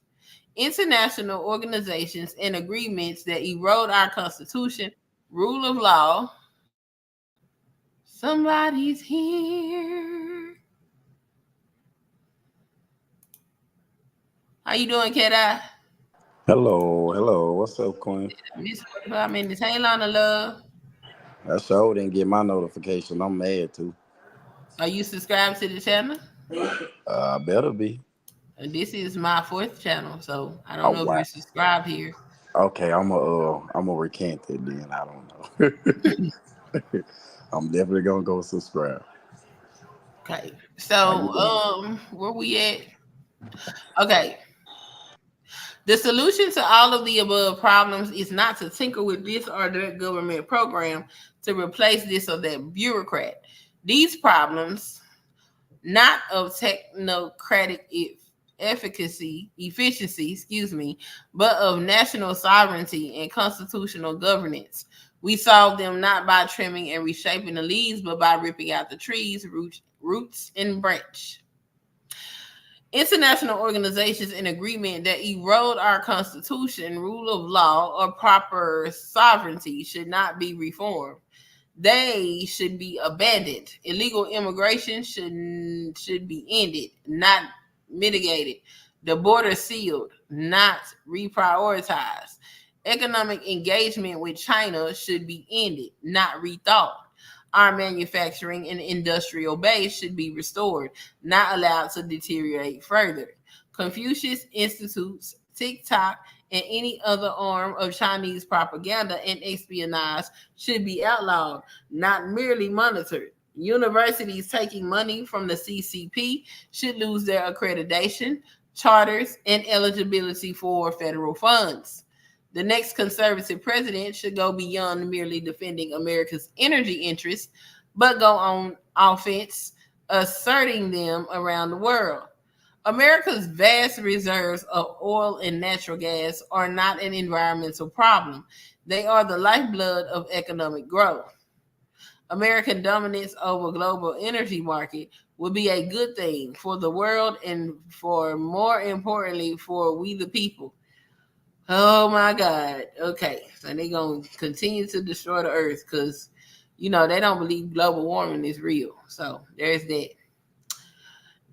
International organizations and agreements that erode our Constitution rule of law. Somebody's here. How you doing, Cat Eye? Hello, hello. What's up, Queen? Miss 45 minutes. Hey, Lana Love. I sure didn't get my notification. I'm mad too. Are you subscribed to the channel? Better be. This is my fourth channel, so I don't Oh know if wow. you're subscribed here. Okay, I'm a recant it then. I don't know. I'm definitely gonna go subscribe. Okay. How you So, doing? where we at? Okay. The solution to all of the above problems is not to tinker with this or that government program to replace this or that bureaucrat. These problems, not of technocratic efficiency, but of national sovereignty and constitutional governance. We solve them not by trimming and reshaping the leaves, but by ripping out the trees, roots and branch. International organizations in agreement that erode our constitution, rule of law, or proper sovereignty should not be reformed. They should be abandoned. Illegal immigration should be ended, not mitigated. The border sealed, not reprioritized. Economic engagement with China should be ended, not rethought. Our manufacturing and industrial base should be restored, not allowed to deteriorate further. Confucius Institutes, TikTok, and any other arm of Chinese propaganda and espionage should be outlawed, not merely monitored. Universities taking money from the CCP should lose their accreditation, charters, and eligibility for federal funds. The next conservative president should go beyond merely defending America's energy interests, but go on offense, asserting them around the world. America's vast reserves of oil and natural gas are not an environmental problem. They are the lifeblood of economic growth. American dominance over global energy market would be a good thing for the world and for more importantly for we the people. Oh my God. Okay. So they're going to continue to destroy the earth because, they don't believe global warming is real. So there's that.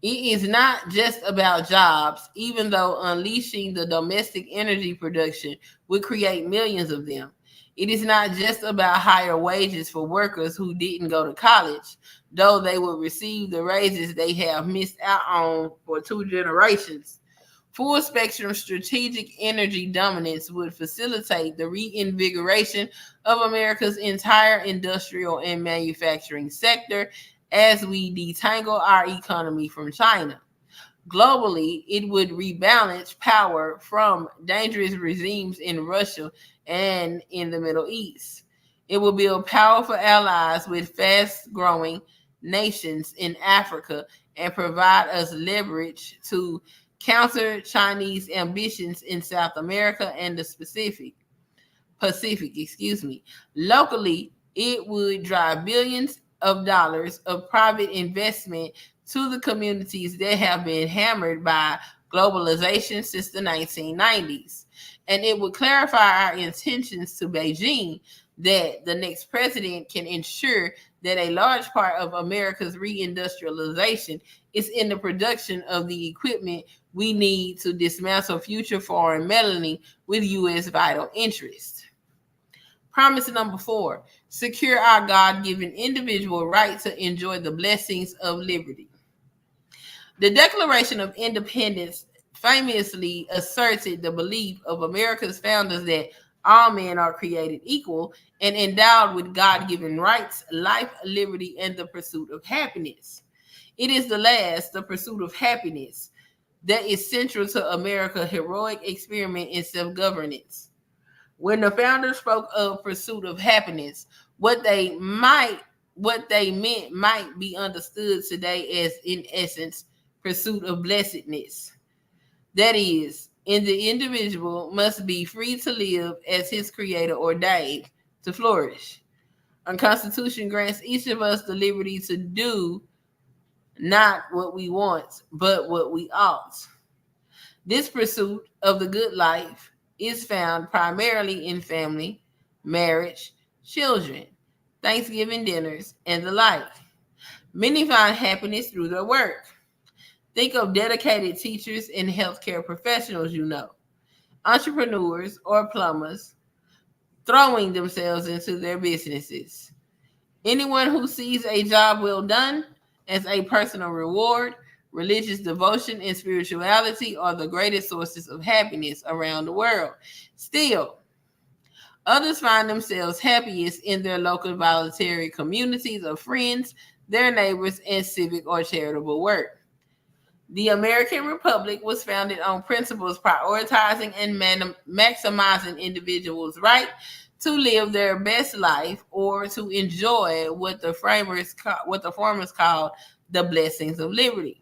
It is not just about jobs, even though unleashing the domestic energy production would create millions of them. It is not just about higher wages for workers who didn't go to college, though they will receive the raises they have missed out on for 2 generations. Full spectrum strategic energy dominance would facilitate the reinvigoration of America's entire industrial and manufacturing sector as we detangle our economy from China. Globally, it would rebalance power from dangerous regimes in Russia and in the Middle East. It will build powerful allies with fast growing nations in Africa and provide us leverage to counter Chinese ambitions in South America and the Pacific. Locally, it would drive billions of dollars of private investment to the communities that have been hammered by globalization since the 1990s. And it would clarify our intentions to Beijing that the next president can ensure that a large part of America's reindustrialization is in the production of the equipment we need to dismantle future foreign meddling with U.S. vital interests. Promise number 4, secure our God given individual right to enjoy the blessings of liberty. The Declaration of Independence famously asserted the belief of America's founders that all men are created equal and endowed with God given rights, life, liberty, and the pursuit of happiness. It is the pursuit of happiness, that is central to America's heroic experiment in self governance. When the founders spoke of pursuit of happiness, what they might what they meant might be understood today as, in essence, pursuit of blessedness. That is, in the individual must be free to live as his creator ordained to flourish. Our Constitution grants each of us the liberty to do not what we want, but what we ought. This pursuit of the good life is found primarily in family, marriage, children, Thanksgiving dinners, and the like. Many find happiness through their work. Think of dedicated teachers and healthcare professionals you know, entrepreneurs or plumbers throwing themselves into their businesses. Anyone who sees a job well done as a personal reward, religious devotion, and spirituality are the greatest sources of happiness around the world. Still, others find themselves happiest in their local voluntary communities of friends, their neighbors, and civic or charitable work. The American Republic was founded on principles prioritizing and maximizing individuals' right to live their best life or to enjoy what the framers called the blessings of liberty.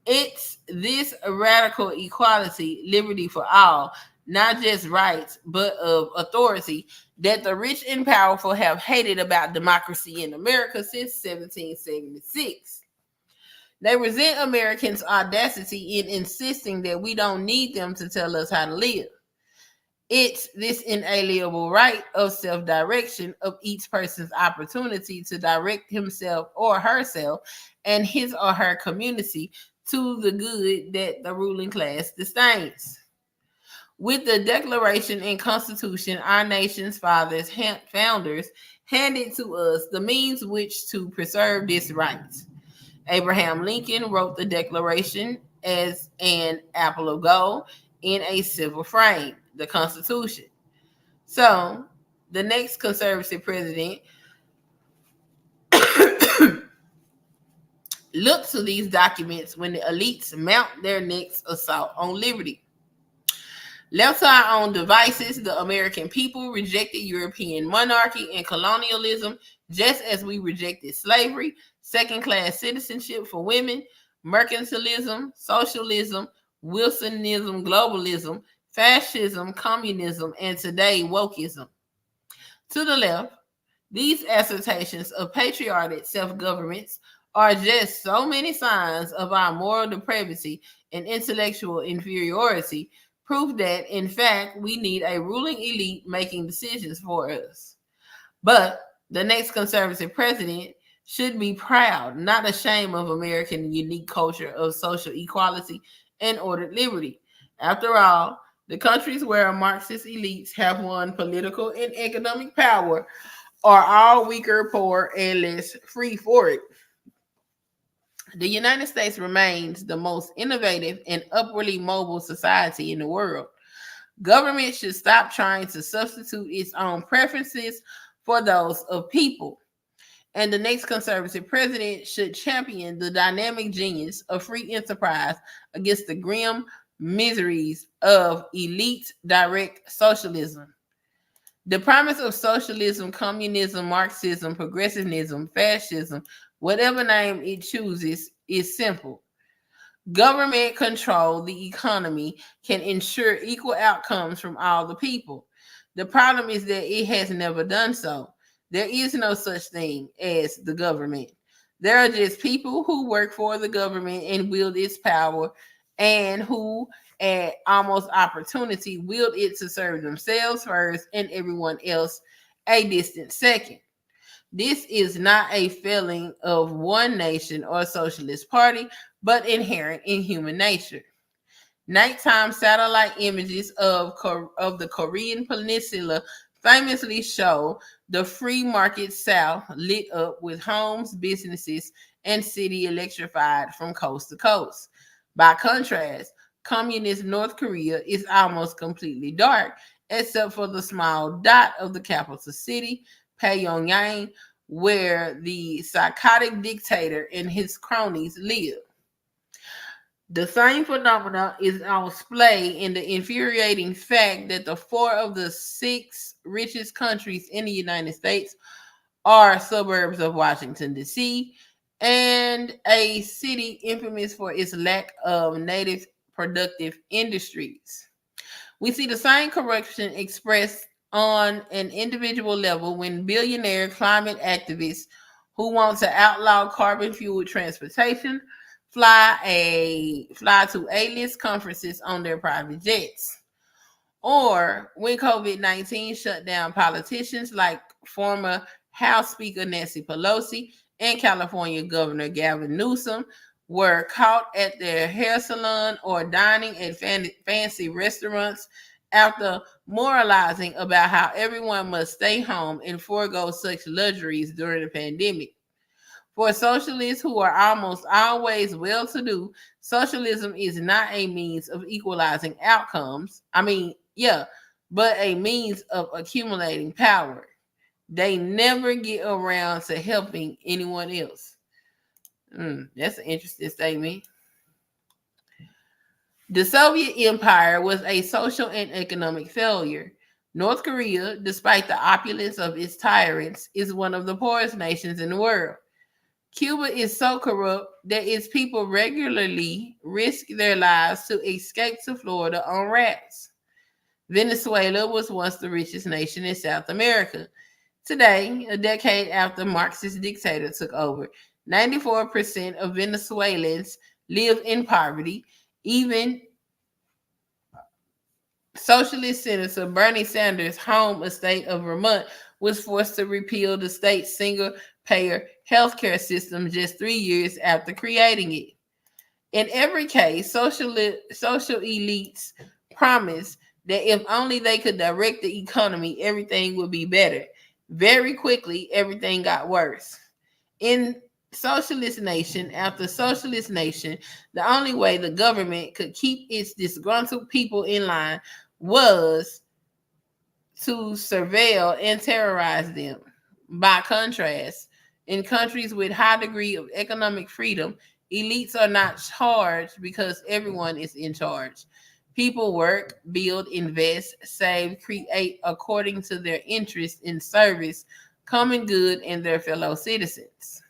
It's this radical equality, liberty for all, not just rights, but of authority, that the rich and powerful have hated about democracy in America since 1776. They resent Americans' audacity in insisting that we don't need them to tell us how to live. It's this inalienable right of self direction of each person's opportunity to direct himself or herself and his or her community to the good that the ruling class disdains. With the Declaration and Constitution, our nation's founders handed to us the means which to preserve this right. Abraham Lincoln wrote the Declaration as an apple of gold in a silver frame, the Constitution. So, the next conservative president looks to these documents when the elites mount their next assault on liberty. Left to our own devices, the American people rejected European monarchy and colonialism just as we rejected slavery, second-class citizenship for women, mercantilism, socialism, Wilsonism, globalism, fascism, communism, and today wokeism. To the left, these assertions of patriotic self-governments are just so many signs of our moral depravity and intellectual inferiority, proof that, in fact, we need a ruling elite making decisions for us. But the next conservative president should be proud, not ashamed of American unique culture of social equality and ordered liberty. After all, the countries where Marxist elites have won political and economic power are all weaker, poor, and less free for it. The United States remains the most innovative and upwardly mobile society in the world. Government should stop trying to substitute its own preferences for those of people. And the next conservative president should champion the dynamic genius of free enterprise against the grim miseries of elite direct socialism. The promise of socialism, communism, Marxism, progressivism, fascism, whatever name it chooses, is simple. Government control the economy can ensure equal outcomes from all the people. The problem is that it has never done so. There is no such thing as the government. There are just people who work for the government and wield its power and who, at almost opportunity, wield it to serve themselves first and everyone else a distant second. This is not a failing of one nation or socialist party, but inherent in human nature. Nighttime satellite images of the Korean Peninsula famously show the free market South lit up with homes, businesses, and city electrified from coast to coast. By contrast, communist North Korea is almost completely dark, except for the small dot of the capital city, Pyongyang, where the psychotic dictator and his cronies live. The same phenomenon is on display in the infuriating fact that the four of the six richest countries in the United States are suburbs of Washington, D.C., and a city infamous for its lack of native productive industries. We see the same corruption expressed on an individual level when billionaire climate activists who want to outlaw carbon fueled transportation fly to A-list conferences on their private jets. Or when COVID-19 shut down politicians like former House Speaker Nancy Pelosi and California Governor Gavin Newsom were caught at their hair salon or dining at fancy restaurants after moralizing about how everyone must stay home and forego such luxuries during the pandemic. For socialists who are almost always well to do, socialism is not a means of equalizing outcomes. But a means of accumulating power. They never get around to helping anyone else. That's an interesting statement. The Soviet Empire was a social and economic failure. North Korea, despite the opulence of its tyrants, is one of the poorest nations in the world. Cuba is so corrupt that its people regularly risk their lives to escape to Florida on rafts. Venezuela was once the richest nation in South America. Today, a decade after Marxist dictator took over, 94% of Venezuelans live in poverty. Even Socialist Senator Bernie Sanders' home state of Vermont was forced to repeal the state's single-payer healthcare system just 3 years after creating it. In every case, social elites promised that if only they could direct the economy, everything would be better. Very quickly, everything got worse. In socialist nation after socialist nation, the only way the government could keep its disgruntled people in line was to surveil and terrorize them. By contrast, in countries with high degree of economic freedom, elites are not charged because everyone is in charge. People work, build, invest, save, create according to their interest in service, common good, and their fellow citizens.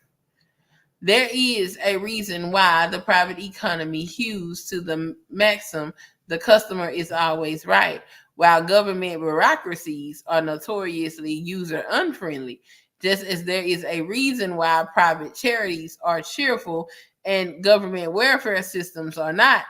There is a reason why the private economy hews to the maxim the customer is always right, while government bureaucracies are notoriously user unfriendly, just as there is a reason why private charities are cheerful and government welfare systems are not.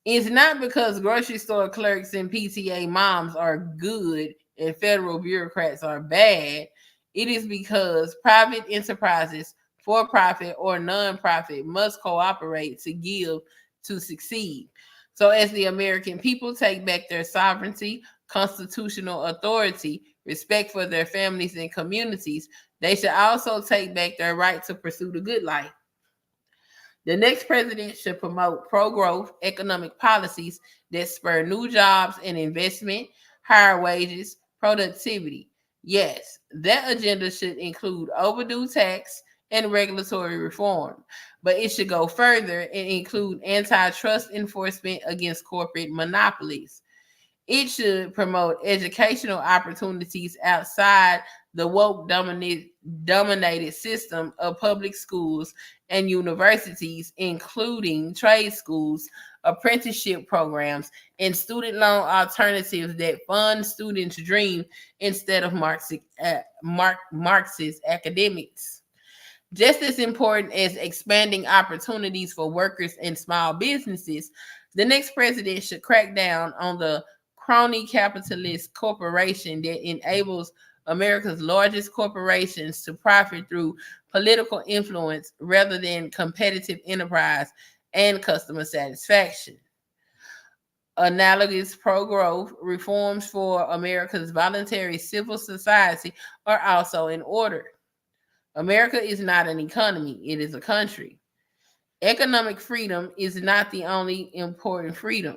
It's not because grocery store clerks and PTA moms are good and federal bureaucrats are bad. It is because private enterprises, for profit or non-profit, must cooperate to give to succeed. So as the American people take back their sovereignty, constitutional authority, respect for their families and communities, they should also take back their right to pursue the good life. The next president should promote pro-growth economic policies that spur new jobs and investment, higher wages, productivity. Yes, that agenda should include overdue tax and regulatory reform, but it should go further and include antitrust enforcement against corporate monopolies. It should promote educational opportunities outside the woke dominated system of public schools and universities, including trade schools, apprenticeship programs, and student loan alternatives that fund students' dreams instead of Marxist academics. Just as important as expanding opportunities for workers and small businesses, the next president should crack down on the crony capitalist corporation that enables America's largest corporations to profit through political influence rather than competitive enterprise and customer satisfaction. Analogous pro-growth reforms for America's voluntary civil society are also in order. America is not an economy, it is a country. Economic freedom is not the only important freedom.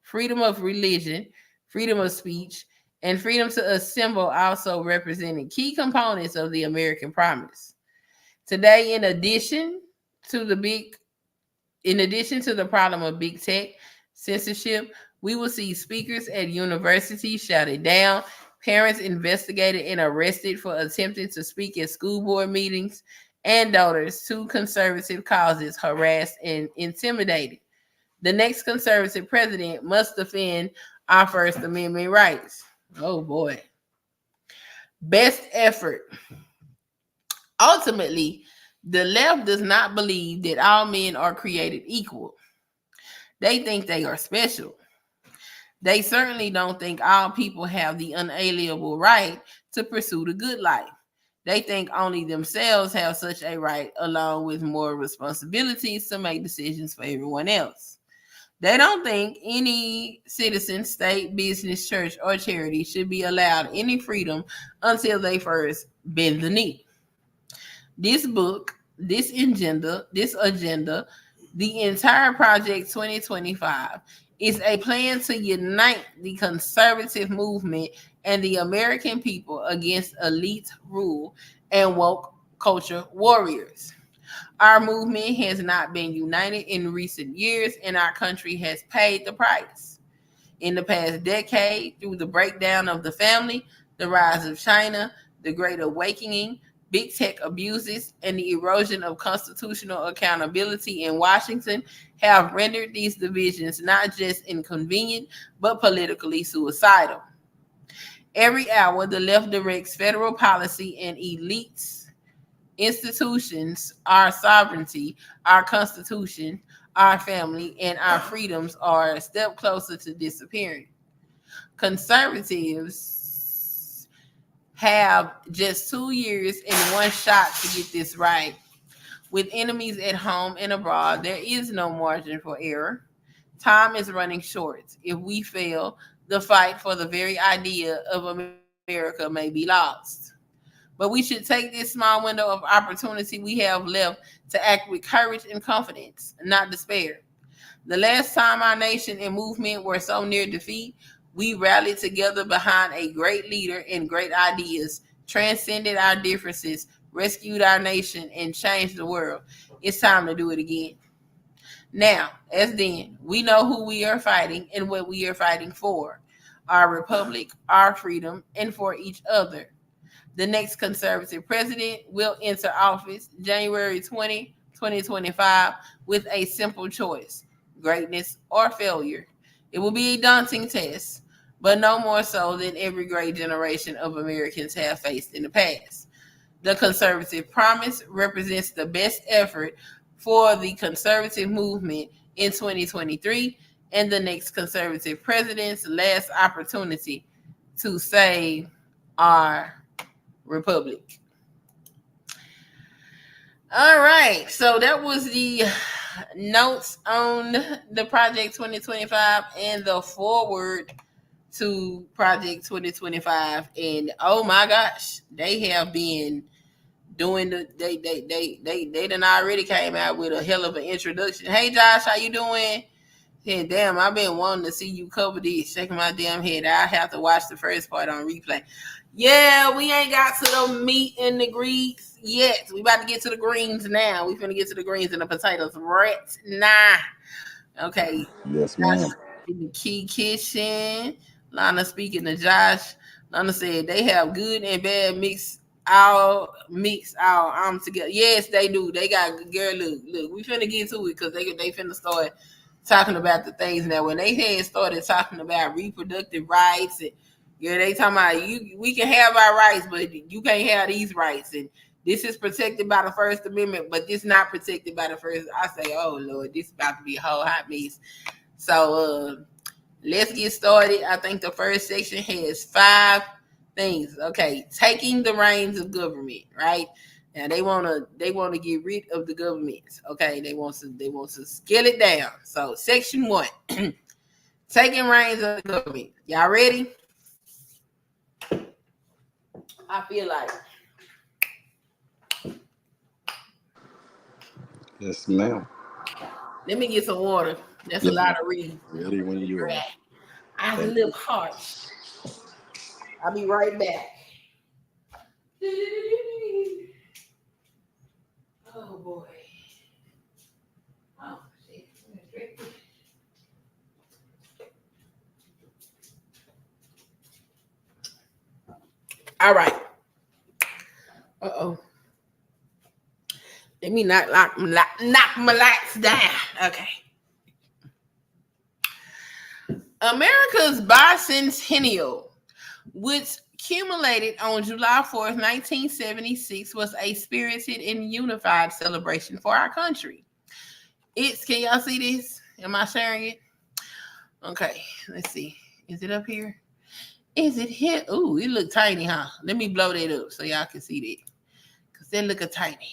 Freedom of religion, freedom of speech, and freedom to assemble also represented key components of the American promise. Today, to the big in addition to the problem of big tech censorship, we will see speakers at universities shouted down, parents investigated and arrested for attempting to speak at school board meetings, and donors to conservative causes harassed and intimidated. The next conservative president must defend our First Amendment rights. Oh boy. Best effort. Ultimately, the left does not believe that all men are created equal. They think they are special. They certainly don't think all people have the unalienable right to pursue the good life. They think only themselves have such a right, along with more responsibilities to make decisions for everyone else. They don't think any citizen, state, business, church, or charity should be allowed any freedom until they first bend the knee. This book, this agenda, the entire Project 2025 is a plan to unite the conservative movement and the American people against elite rule and woke culture warriors. Our movement has not been united in recent years, and our country has paid the price. In the past decade, through the breakdown of the family, the rise of China, the Great Awakening, big tech abuses, and the erosion of constitutional accountability in Washington have rendered these divisions not just inconvenient, but politically suicidal. Every hour, the left directs federal policy and elites institutions, our sovereignty, our constitution, our family, and our freedoms are a step closer to disappearing. Conservatives have just 2 years and one shot to get this right. With enemies at home and abroad, there is no margin for error. Time is running short. If we fail, the fight for the very idea of America may be lost. But we should take this small window of opportunity we have left to act with courage and confidence, not despair. The last time our nation and movement were so near defeat, we rallied together behind a great leader and great ideas, transcended our differences, rescued our nation, and changed the world. It's time to do it again. Now, as then, we know who we are fighting and what we are fighting for: our republic, our freedom, and for each other. The next conservative president will enter office January 20, 2025, with a simple choice: greatness or failure. It will be a daunting test, but no more so than every great generation of Americans have faced in the past. The conservative promise represents the best effort for the conservative movement in 2023 and the next conservative president's last opportunity to save our republic. All right, so that was the notes on the Project 2025 and the forward to Project 2025. And oh my gosh, they have been doing they done already came out with a hell of an introduction. Hey Josh, how you doing? Yeah, damn, I've been wanting to see you cover this. Shaking my damn head. I have to watch the first part on replay. Yeah, we ain't got to the meat and the greens yet. We about to get to the greens now. We finna get to the greens and the potatoes right now. Okay. Yes, Josh ma'am. in the key kitchen. Lana speaking to Josh. Lana said they have good and bad mix our arms together. Yes, they do. They got girl. Look. We finna get to it because they finna start talking about the things now. When they had started talking about reproductive rights, and yeah, they talking about we can have our rights, but you can't have these rights, and this is protected by the First Amendment, but this not protected by the First. I say, oh Lord, this is about to be a whole hot mess. So let's get started. I think the first section has 5 things. Okay, taking the reins of government, right? Now they wanna get rid of the government. Okay, they want to scale it down. So section 1, taking reins of the government. Y'all ready? I feel like Yes, ma'am. let me get some water. That's a Yes, lot ma'am. of reading. Ready when you are. I Thank live you. harsh. I'll be right back. Oh boy. Oh shit. All right. Uh-oh. Let me knock my lights down. Okay. America's bicentennial, which accumulated on July 4th, 1976, was a spirited and unified celebration for our country. Can y'all see this? Am I sharing it? Okay, let's see. Is it up here? Is it here? Ooh, it look tiny, huh? Let me blow that up so y'all can see that. Cause that look a tiny.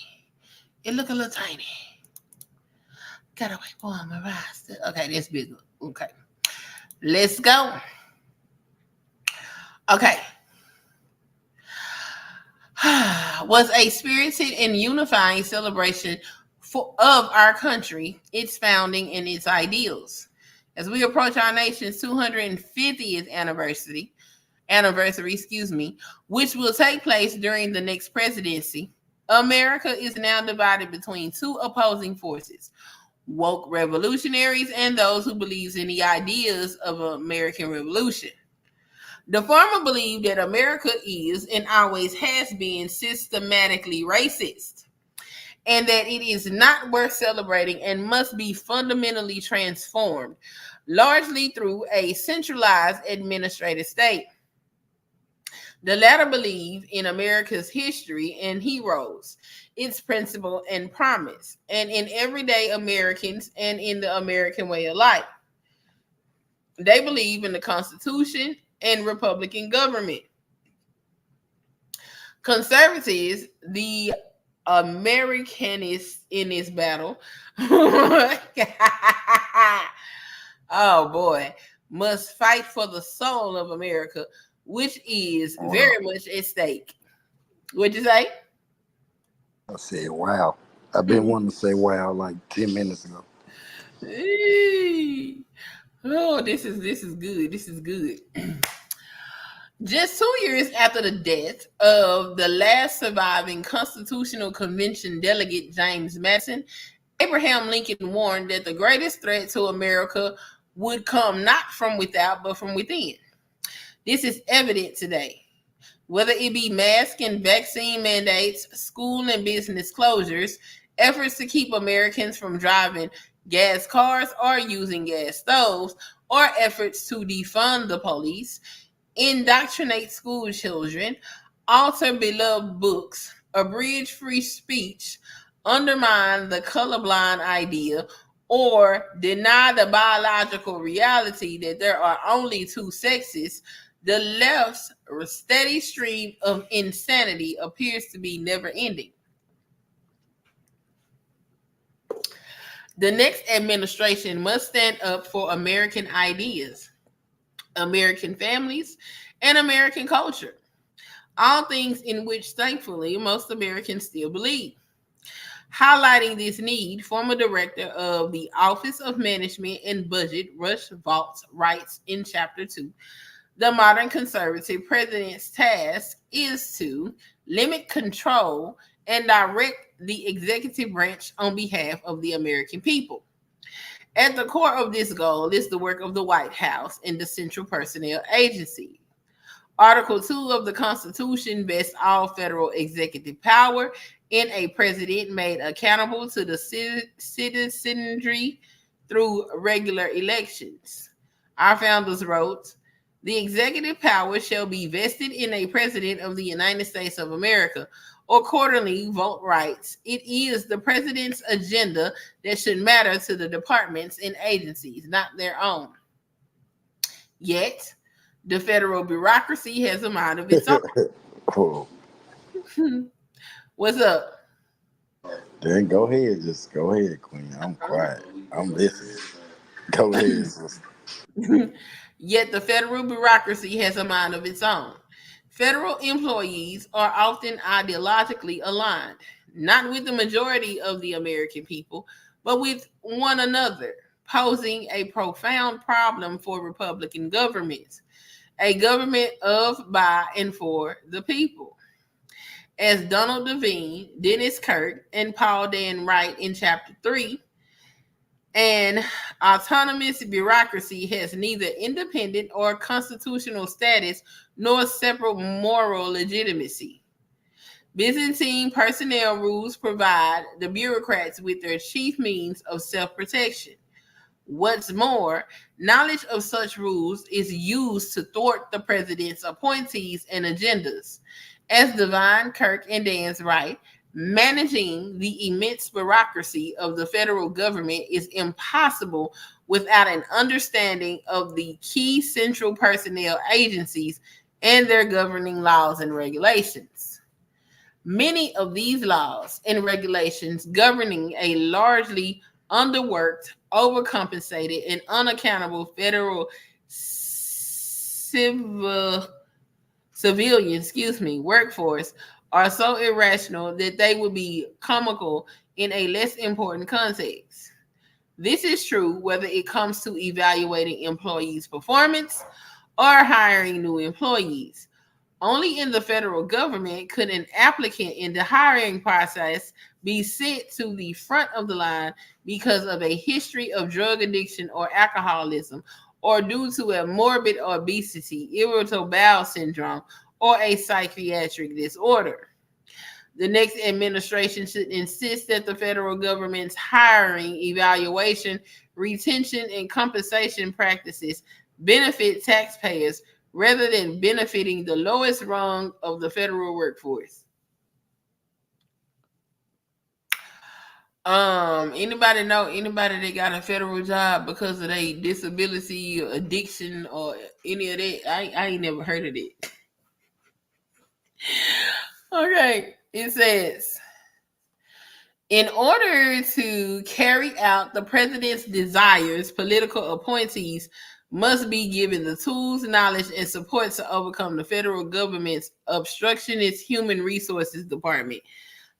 It look a little tiny. Gotta wait for my rise. Okay, that's bigger. Okay. Let's go. Okay. Was a spirited and unifying celebration of our country, its founding, and its ideals. As we approach our nation's 250th anniversary, which will take place during the next presidency, America is now divided between two opposing forces: woke revolutionaries and those who believes in the ideas of American Revolution. The former believe that America is and always has been systematically racist, and that it is not worth celebrating and must be fundamentally transformed, largely through a centralized administrative state. The latter believe in America's history and heroes, its principle and promise, and in everyday Americans and in the American way of life. They believe in the Constitution and Republican government. Conservatives, the Americanists in this battle, oh boy, must fight for the soul of America, which is Wow. very much at stake. What'd you say? I said, wow. I've been wanting to say wow like 10 minutes ago. Oh, this is good. This is good. Just 2 years after the death of the last surviving Constitutional Convention delegate, James Madison, Abraham Lincoln warned that the greatest threat to America would come not from without, but from within. This is evident today. Whether it be mask and vaccine mandates, school and business closures, efforts to keep Americans from driving gas cars or using gas stoves, or efforts to defund the police, indoctrinate school children, alter beloved books, abridge free speech, undermine the colorblind idea, or deny the biological reality that there are only two sexes, the left's steady stream of insanity appears to be never ending. The next administration must stand up for American ideas, American families, and American culture. All things in which, thankfully, most Americans still believe. Highlighting this need, former director of the Office of Management and Budget, Rush Vaults, writes in Chapter 2, the modern conservative president's task is to limit control and direct the executive branch on behalf of the American people. At the core of this goal is the work of the White House and the Central Personnel Agency. Article 2 of the Constitution vests all federal executive power in a president made accountable to the citizenry through regular elections. Our founders wrote, the executive power shall be vested in a president of the United States of America. Accordingly, vote rights. It is the president's agenda that should matter to the departments and agencies, not their own. Yet, the federal bureaucracy has a mind of its Oh, own. What's up? then go ahead. Just go ahead, Queen. I'm quiet. I'm listening. Go ahead, sister. Yet the federal bureaucracy has a mind of its own. Federal employees are often ideologically aligned, not with the majority of the American people, but with one another, posing a profound problem for Republican governments, a government of, by, and for the people. As Donald Devine, Dennis Kirk, and Paul Dan write in Chapter 3, an autonomous bureaucracy has neither independent or constitutional status nor separate moral legitimacy. Byzantine personnel rules provide the bureaucrats with their chief means of self protection. What's more, knowledge of such rules is used to thwart the president's appointees and agendas. As Devine, Kirk, and Dan's write, Managing the immense bureaucracy of the federal government is impossible without an understanding of the key central personnel agencies and their governing laws and regulations. Many of these laws and regulations governing a largely underworked, overcompensated, and unaccountable federal civilian workforce are so irrational that they would be comical in a less important context. This is true whether it comes to evaluating employees' performance or hiring new employees. Only in the federal government could an applicant in the hiring process be sent to the front of the line because of a history of drug addiction or alcoholism, or due to a morbid obesity, irritable bowel syndrome, or a psychiatric disorder. The next administration should insist that the federal government's hiring, evaluation, retention, and compensation practices benefit taxpayers rather than benefiting the lowest rung of the federal workforce. Anybody know anybody that got a federal job because of their disability, or addiction, or any of that? I ain't never heard of it. Okay, it says, in order to carry out the president's desires, political appointees must be given the tools, knowledge, and support to overcome the federal government's obstructionist human resources department.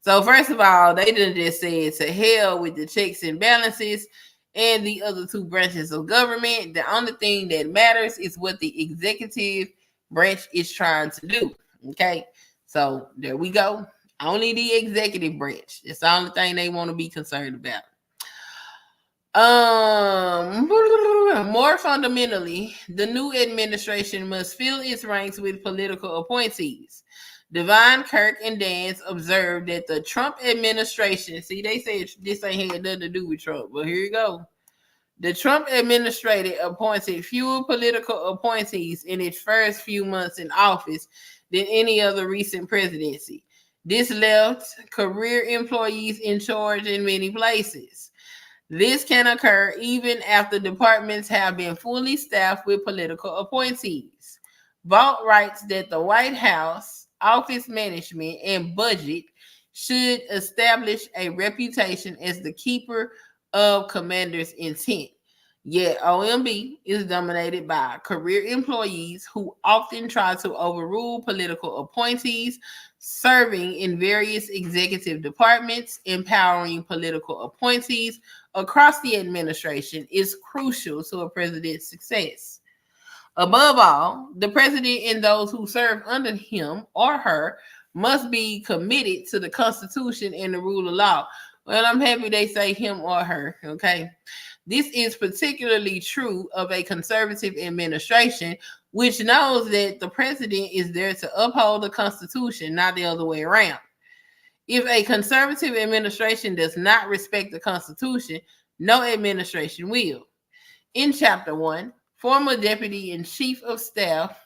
So first of all, they done just said to hell with the checks and balances and the other two branches of government. The only thing that matters is what the executive branch is trying to do. Okay, so there we go. Only the executive branch. It's the only thing they want to be concerned about. More fundamentally, the new administration must fill its ranks with political appointees. Devon, Kirk, and Dance observed that the Trump administration, see, they said this ain't had nothing to do with Trump, but here you go. The Trump administration appointed fewer political appointees in its first few months in office than any other recent presidency. This left career employees in charge in many places. This can occur even after departments have been fully staffed with political appointees. Vault writes that the White House, office management, and budget should establish a reputation as the keeper of commander's intent. Yet OMB is dominated by career employees who often try to overrule political appointees serving in various executive departments. Empowering political appointees across the administration is crucial to a president's success. Above all, the president and those who serve under him or her must be committed to the Constitution and the rule of law. Well, I'm happy they say him or her, okay? This is particularly true of a conservative administration, which knows that the president is there to uphold the Constitution, not the other way around. If a conservative administration does not respect the Constitution, no administration will. In Chapter 1, former Deputy and Chief of Staff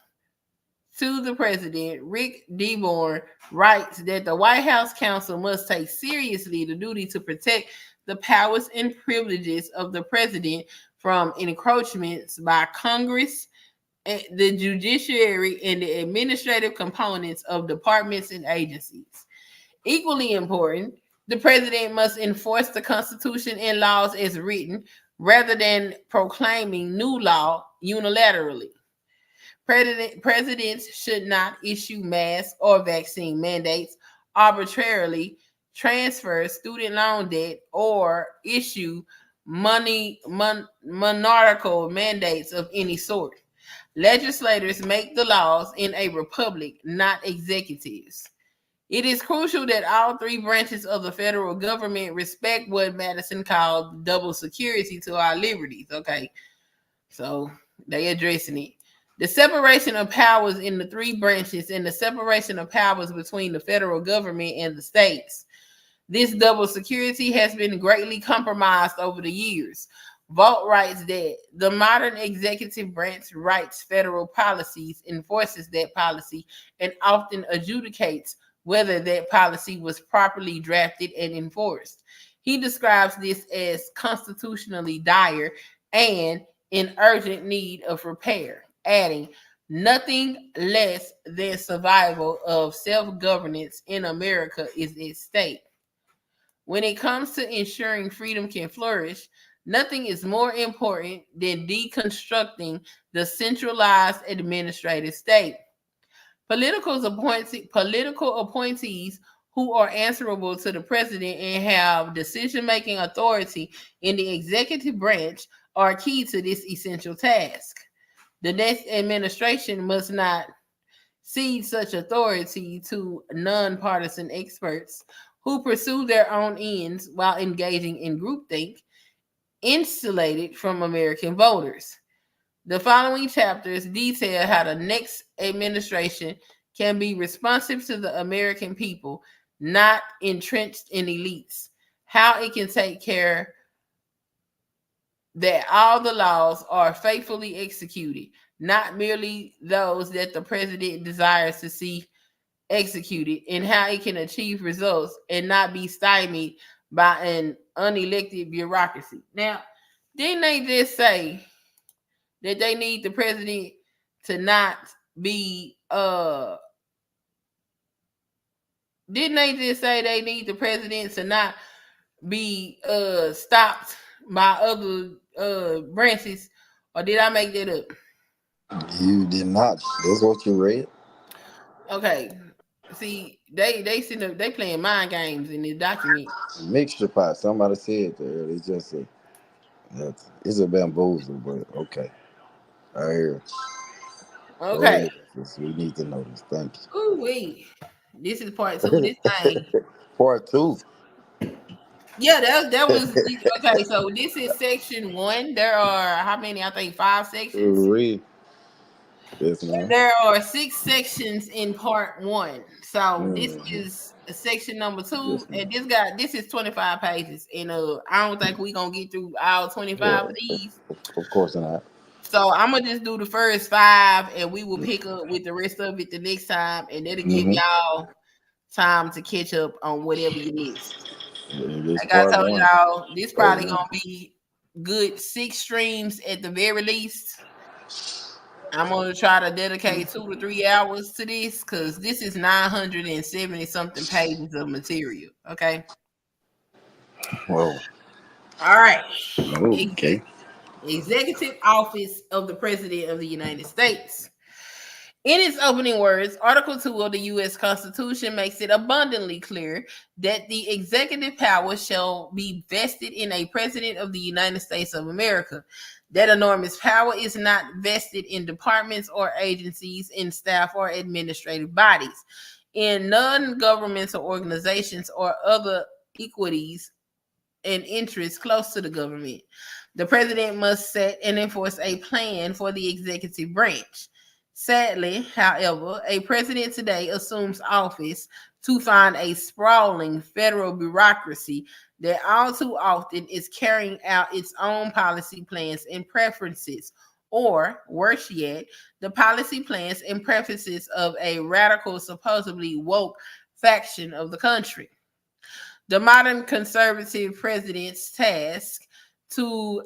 to the President, Rick Dearborn, writes that the White House Counsel must take seriously the duty to protect the powers and privileges of the President from encroachments by Congress, the judiciary, and the administrative components of departments and agencies. Equally important, the President must enforce the Constitution and laws as written rather than proclaiming new law unilaterally. Presidents should not issue mask or vaccine mandates, arbitrarily transfer student loan debt, or issue monarchical mandates of any sort. Legislators make the laws in a republic, not executives. It is crucial that all three branches of the federal government respect what Madison called double security to our liberties. Okay, so they addressing it. The separation of powers in the three branches and the separation of powers between the federal government and the states. This double security has been greatly compromised over the years. Vault writes that the modern executive branch writes federal policies, enforces that policy, and often adjudicates whether that policy was properly drafted and enforced. He describes this as constitutionally dire and in urgent need of repair, adding, nothing less than survival of self governance in America is at stake. When it comes to ensuring freedom can flourish, nothing is more important than deconstructing the centralized administrative state. Political appointees who are answerable to the president and have decision making authority in the executive branch are key to this essential task. The next administration must not cede such authority to nonpartisan experts who pursue their own ends while engaging in groupthink, insulated from American voters. The following chapters detail how the next administration can be responsive to the American people, not entrenched in elites, how it can take care that all the laws are faithfully executed, not merely those that the president desires to see executed, and how it can achieve results and not be stymied by an unelected bureaucracy. Now, didn't they just say that they need the president to not be didn't they just say they need the president to not be stopped by other branches, or did I make that up? You did not. That's what you read. Okay. See, they sitting up, they playing mind games in this document. Mixture pot. Somebody said there. They just said that it's a bamboozle, but okay. I hear. Go Okay. ahead. We need to know this. Thank Ooh wait. This is part two. you. This thing. Part two. Yeah, that was okay. So this is section one. There are how many? I think five sections. Read. Yes, man. There are six sections in part one. So this Mm-hmm. is section number two, Yes, man. and this is 25 pages. And I don't think we gonna get through all 25 of Yeah, these. of course not. So I'm gonna just do the first five, and we will pick up with the rest of it the next time, and that'll give Mm-hmm. y'all time to catch up on whatever you missed. This Like I part told one. y'all, this Part probably one. gonna be good 6 streams at the very least. I'm gonna try to dedicate 2 to 3 hours to this because this is 970 something pages of material. Okay. Whoa. All right. Okay. Executive Office of the President of the United States. In its opening words, Article 2 of the U.S. Constitution makes it abundantly clear that the executive power shall be vested in a President of the United States of America. That enormous power is not vested in departments or agencies, in staff or administrative bodies, in non governmental organizations, or other equities and interests close to the government. The president must set and enforce a plan for the executive branch. Sadly, however, a president today assumes office to find a sprawling federal bureaucracy that all too often is carrying out its own policy plans and preferences, or worse yet, the policy plans and preferences of a radical, supposedly woke faction of the country. The modern conservative president's task to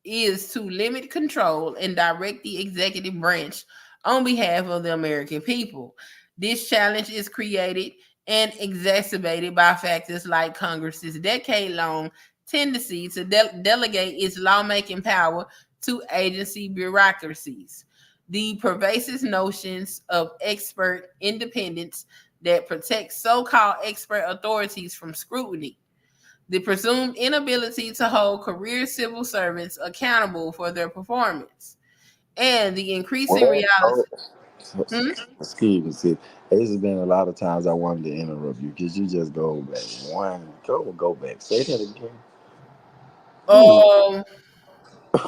is to limit control and direct the executive branch on behalf of the American people. This challenge is created and exacerbated by factors like Congress's decade long tendency to delegate its lawmaking power to agency bureaucracies, the pervasive notions of expert independence that protect so called expert authorities from scrutiny, the presumed inability to hold career civil servants accountable for their performance, and the increasing Well, reality. oh, Hmm? excuse me. See, this has been a lot of times I wanted to interrupt you. Could you just go back go back. Say that again. Ooh. Um.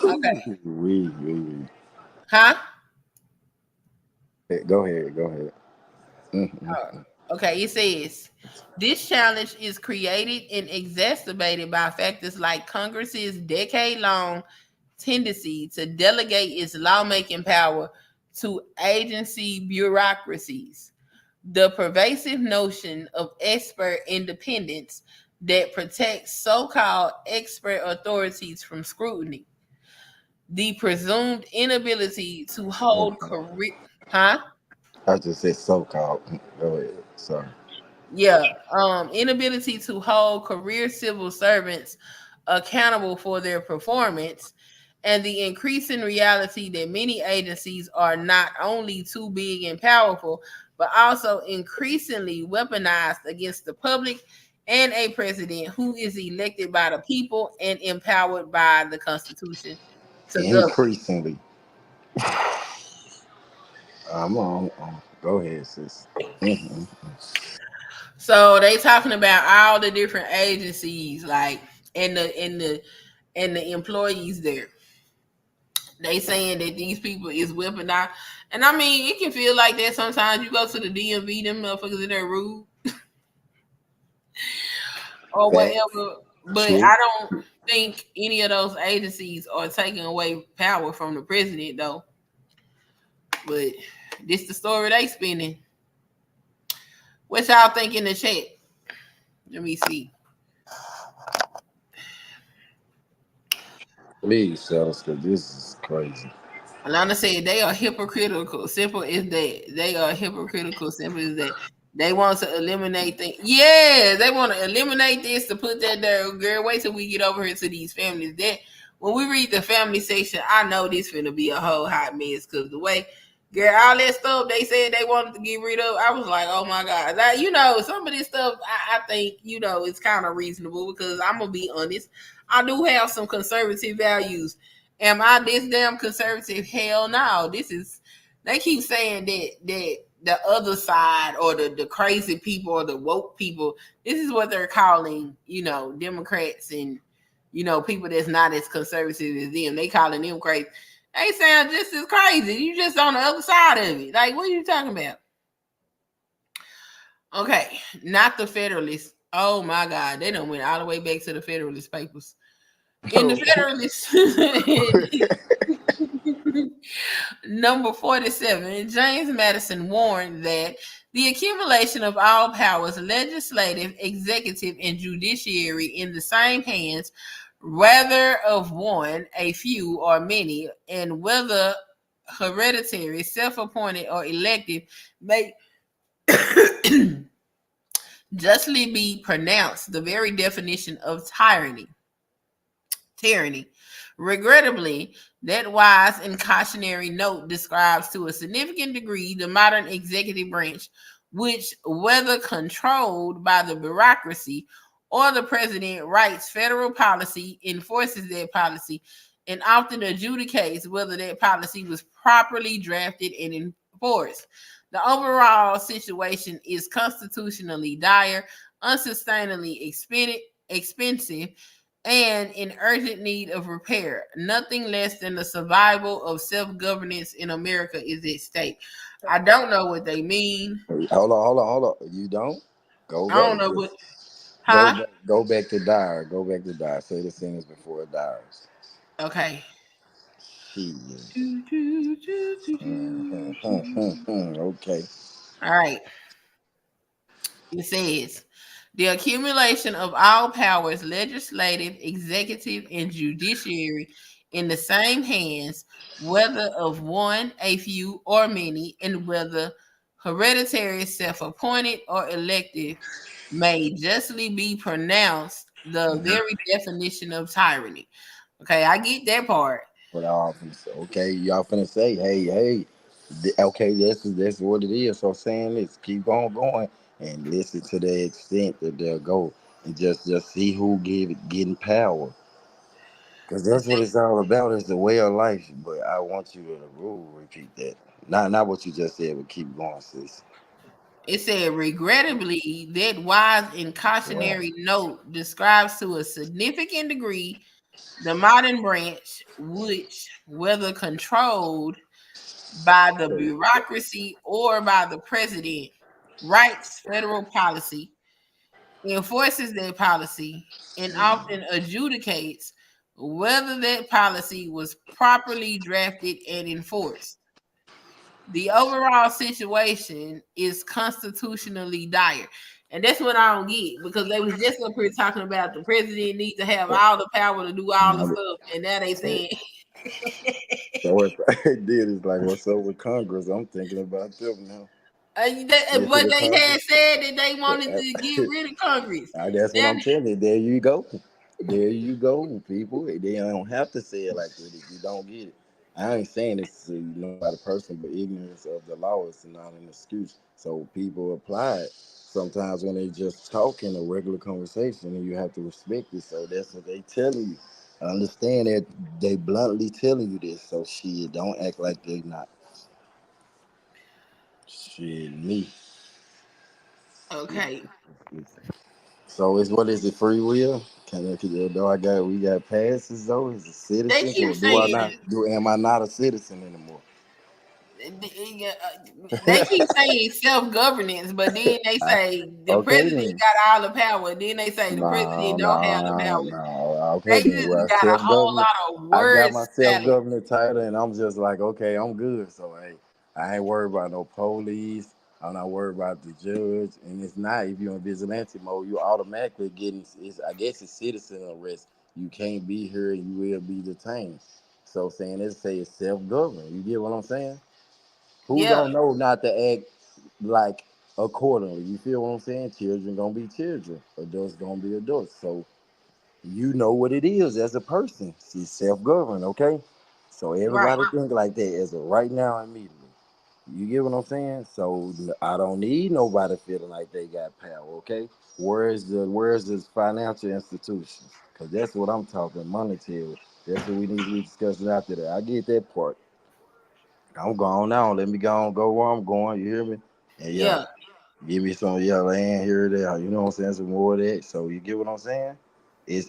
Okay. We. Huh? Go ahead. Go ahead. Mm-hmm. Okay. It says this challenge is created and exacerbated by factors like Congress's decade-long tendency to delegate its lawmaking power to agency bureaucracies, the pervasive notion of expert independence that protects so called expert authorities from scrutiny, the presumed inability to hold career. Huh? I just said so called. Go ahead. Sorry. Yeah, inability to hold career civil servants accountable for their performance, and the increasing reality that many agencies are not only too big and powerful, but also increasingly weaponized against the public and a president who is elected by the people and empowered by the Constitution to govern. Increasingly. I'm on. Go ahead, sis. Mhm. So they talking about all the different agencies, like and the employees there. They saying that these people is whipping out, and I mean it can feel like that sometimes. You go to the DMV, them motherfuckers in there rude or Facts. whatever. But True. I don't think any of those agencies are taking away power from the president, though. But this the story they spinning. What y'all think in the chat? Let me see. Please, fellas, because this is crazy. Alana said they are hypocritical. Simple as that. They are hypocritical. Simple as that. They want to eliminate things. Yeah, they want to eliminate this to put that there. Girl, wait till we get over here to these families. That when we read the family section, I know this finna be a whole hot mess because the way, girl, all that stuff they said they wanted to get rid of, I was like, oh my god, that, some of this stuff I think it's kind of reasonable because I'm gonna be honest, I do have some conservative values. Am I this damn conservative? Hell no. This is they keep saying that the other side or the crazy people or the woke people, this is what they're calling, Democrats and people that's not as conservative as them. They calling them crazy. They sound just as crazy. You just on the other side of it. Like, what are you talking about? Okay, not the Federalists. Oh my God, they done went all the way back to the Federalist Papers. In the No. Federalist, number 47, James Madison warned that the accumulation of all powers, legislative, executive, and judiciary, in the same hands, whether of one, a few, or many, and whether hereditary, self appointed, or elective, may justly be pronounced the very definition of tyranny. Regrettably, that wise and cautionary note describes to a significant degree the modern executive branch, which, whether controlled by the bureaucracy or the president, writes federal policy, enforces that policy, and often adjudicates whether that policy was properly drafted and enforced. The overall situation is constitutionally dire, unsustainably expensive, and in urgent need of repair. Nothing less than the survival of self governance in America is at stake. I don't know what they mean. Hold on. You don't? Go I back. don't know what, Just go huh? back. Go back to dire. Go back to dire. Say the sentence before it dies. Okay. Shit. Do, do, do, do, do, do. Okay. All right. It says the accumulation of all powers, legislative, executive, and judiciary, in the same hands, whether of one, a few, or many, and whether hereditary, self appointed, or elective, may justly be pronounced the very definition of tyranny. Okay, I get that part. But y'all finna say, okay, y'all finna say, hey, okay, this is what it is. So saying this, keep on going and listen to the extent that they'll go, and just see who getting power, because that's what it's all about. It's the way of life. But I want you to repeat that. Not what you just said, but keep going, sis. It said, regrettably, that wise and Right. cautionary note describes to a significant degree the modern branch, which, whether controlled by the bureaucracy or by the president, writes federal policy, enforces that policy, and often adjudicates whether that policy was properly drafted and enforced. The overall situation is constitutionally dire. And that's what I don't get because they was just up here talking about the president needs to have all the power to do all the Now, stuff, and now they so, saying, so what I did is like, what's up with Congress? I'm thinking about them now. Went to but the they Congress. had said that they wanted to get rid of Congress. That's what Now, I'm telling you. There you go. There you go, people. They don't have to say it like that if you don't get it. I ain't saying it's you know by the person, but ignorance of the law is not an excuse. So people apply it sometimes when they just talk in a regular conversation, and you have to respect it. So that's what they telling you. Understand that they bluntly telling you this. So shit, don't act like they not. Shit, me. okay, So it's what is it? Free will? Do I got we got passes though? Is it they citizens keep or do I not saying do? Am I not a citizen anymore? they keep saying self governance, but then they say the Okay president then. got all the power. Then they say the No, president don't have the no, power. no. Okay They then. just Well, got a self whole government. lot of I got words my self salad. government title, and I'm just like, okay, I'm good. So hey, I ain't worried about no police. I'm not worried about the judge, and it's not if you're in vigilante mode, you automatically getting. It's, I guess it's citizen arrest. You can't be here, and you will be detained. So saying it say it's self government. You get what I'm saying? Who Yeah, don't know not to act like accordingly? You feel what I'm saying? Children gonna be children, adults gonna be adults. So you know what it is as a person. She's self-governed, okay? So right. everybody think like that as of right now immediately. You get what I'm saying? So I don't need nobody feeling like they got power, okay? Where's this financial institutions? Because that's what I'm talking monetary. That's what we need to be discussing after that. I get that part. I'm gone now. Let me go on, go where I'm going. You hear me? And yeah, Yeah, give me some yeah land here or there. You know what I'm saying? Some more of that. So you get what I'm saying?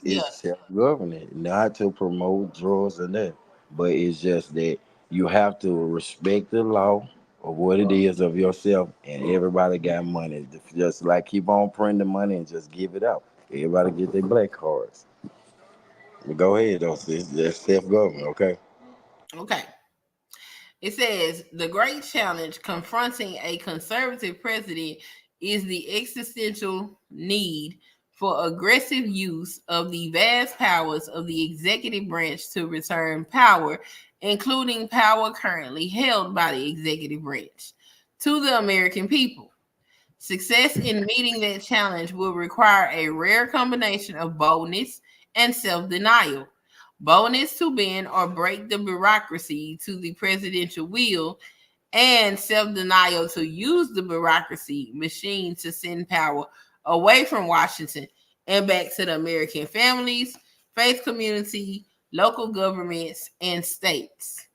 yeah, It's self governing, not to promote drugs or that, but it's just that you have to respect the law of what it is of yourself, and everybody got money. Just like keep on printing money and just give it out. Everybody get their black cards. But go ahead though, sis. That's self government, okay? okay. It says the great challenge confronting a conservative president is the existential need for aggressive use of the vast powers of the executive branch to return power, including power currently held by the executive branch, to the American people. Success in meeting that challenge will require a rare combination of boldness and self denial. Boldness to bend or break the bureaucracy to the presidential will, and self denial to use the bureaucracy machine to send power away from Washington and back to the American families, faith community, local governments, and states.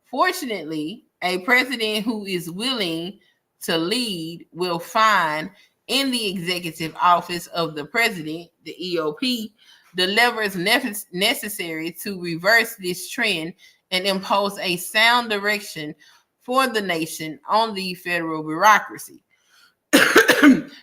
Fortunately, a president who is willing to lead will find in the executive office of the president, the EOP, the levers necessary to reverse this trend and impose a sound direction for the nation on the federal bureaucracy.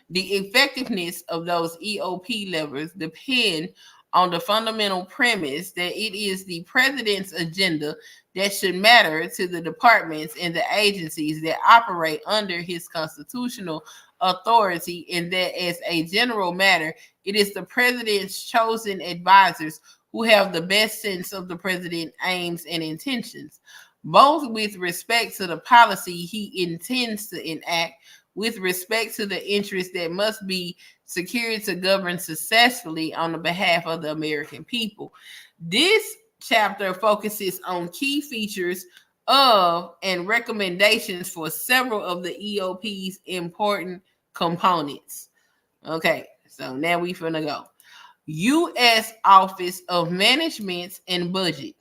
The effectiveness of those EOP levers depend on the fundamental premise that it is the president's agenda that should matter to the departments and the agencies that operate under his constitutional authority, and that as a general matter, it is the president's chosen advisors who have the best sense of the president's aims and intentions, both with respect to the policy he intends to enact, with respect to the interests that must be secured to govern successfully on the behalf of the American people. This chapter focuses on key features of and recommendations for several of the EOP's important components. Okay, so now we finna go. U.S. Office of Management and Budget.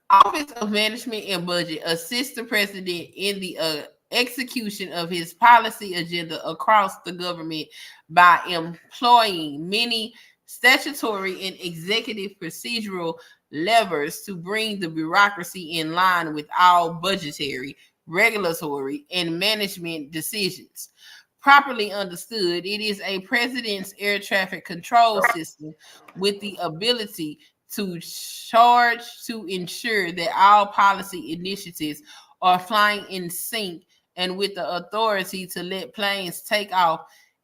Office of Management and Budget assists the president in the execution of his policy agenda across the government by employing many statutory and executive procedural levers to bring the bureaucracy in line with all budgetary, regulatory, and management decisions. Properly understood, it is a president's air traffic control system with the ability to charge to ensure that all policy initiatives or flying in sync and with the authority to let planes take off,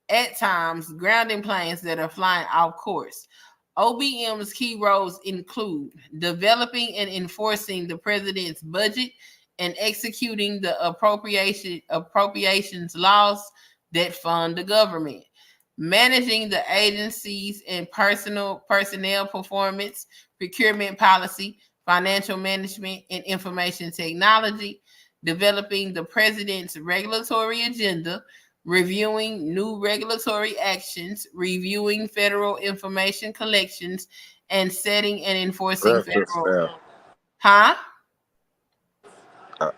at times grounding planes that are flying off course. OBM's key roles include developing and enforcing the president's budget and executing the appropriations laws that fund the government, managing the agencies and personnel performance, procurement policy, financial management, and information technology, developing the president's regulatory agenda, reviewing new regulatory actions, reviewing federal information collections, and setting and enforcing Breakfast federal. staff. Huh?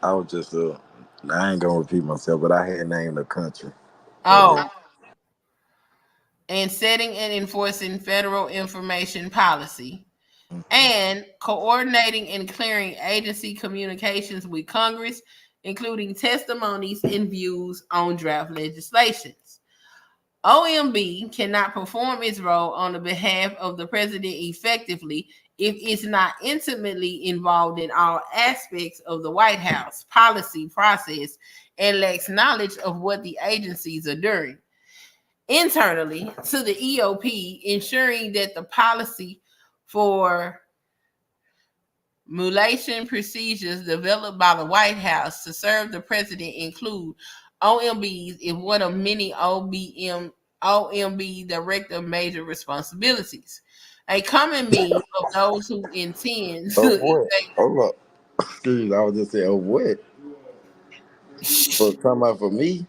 I was just I ain't gonna repeat myself, but I had named the country. Go Oh, ahead. and setting and enforcing federal information policy, Mhm. and coordinating and clearing agency communications with Congress, including testimonies and views on draft legislations. OMB cannot perform its role on the behalf of the president effectively if it's not intimately involved in all aspects of the White House policy process and lacks knowledge of what the agencies are doing. Internally to the EOP, ensuring that the policy for mutilation procedures developed by the White House to serve the president include OMBs is one of many OMB director major responsibilities. A common mean of those who intend Oh to what? Hold up. Excuse me, I was just saying, oh what? For talking about for me?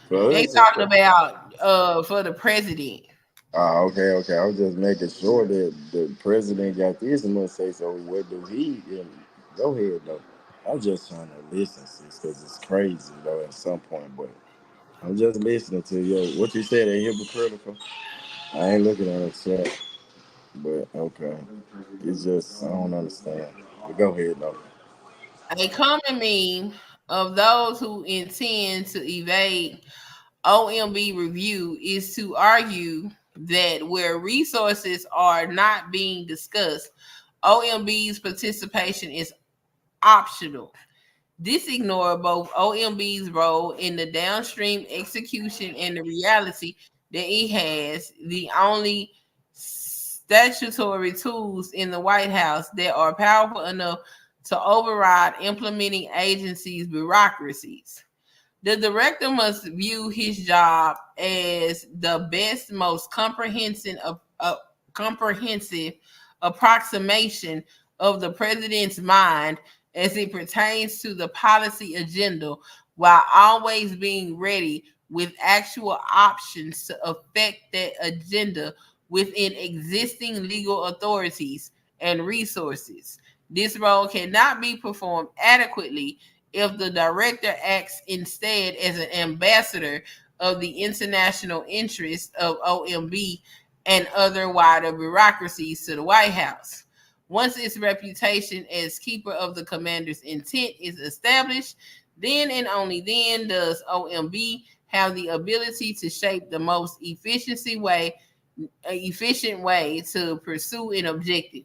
For they us? Or talking about for the president. okay, okay. I was just making sure that the president got this and must say so. What do he? Go ahead though. I'm just trying to listen, sis, because it's crazy though at some point. But I'm just listening to you. What you said ain't hypocritical. I ain't looking at the chat, but okay. It's just I don't understand. But go ahead though. A common meme of those who intend to evade OMB review is to argue that where resources are not being discussed, OMB's participation is optional. This ignores both OMB's role in the downstream execution and the reality that it has the only statutory tools in the White House that are powerful enough to override implementing agencies' bureaucracies. The director must view his job as the best, most comprehensive approximation of the president's mind as it pertains to the policy agenda, while always being ready with actual options to affect that agenda within existing legal authorities and resources. This role cannot be performed adequately if the director acts instead as an ambassador of the international interests of OMB and other wider bureaucracies to the White House. Once its reputation as keeper of the commander's intent is established, then and only then does OMB have the ability to shape the most efficient way to pursue an objective.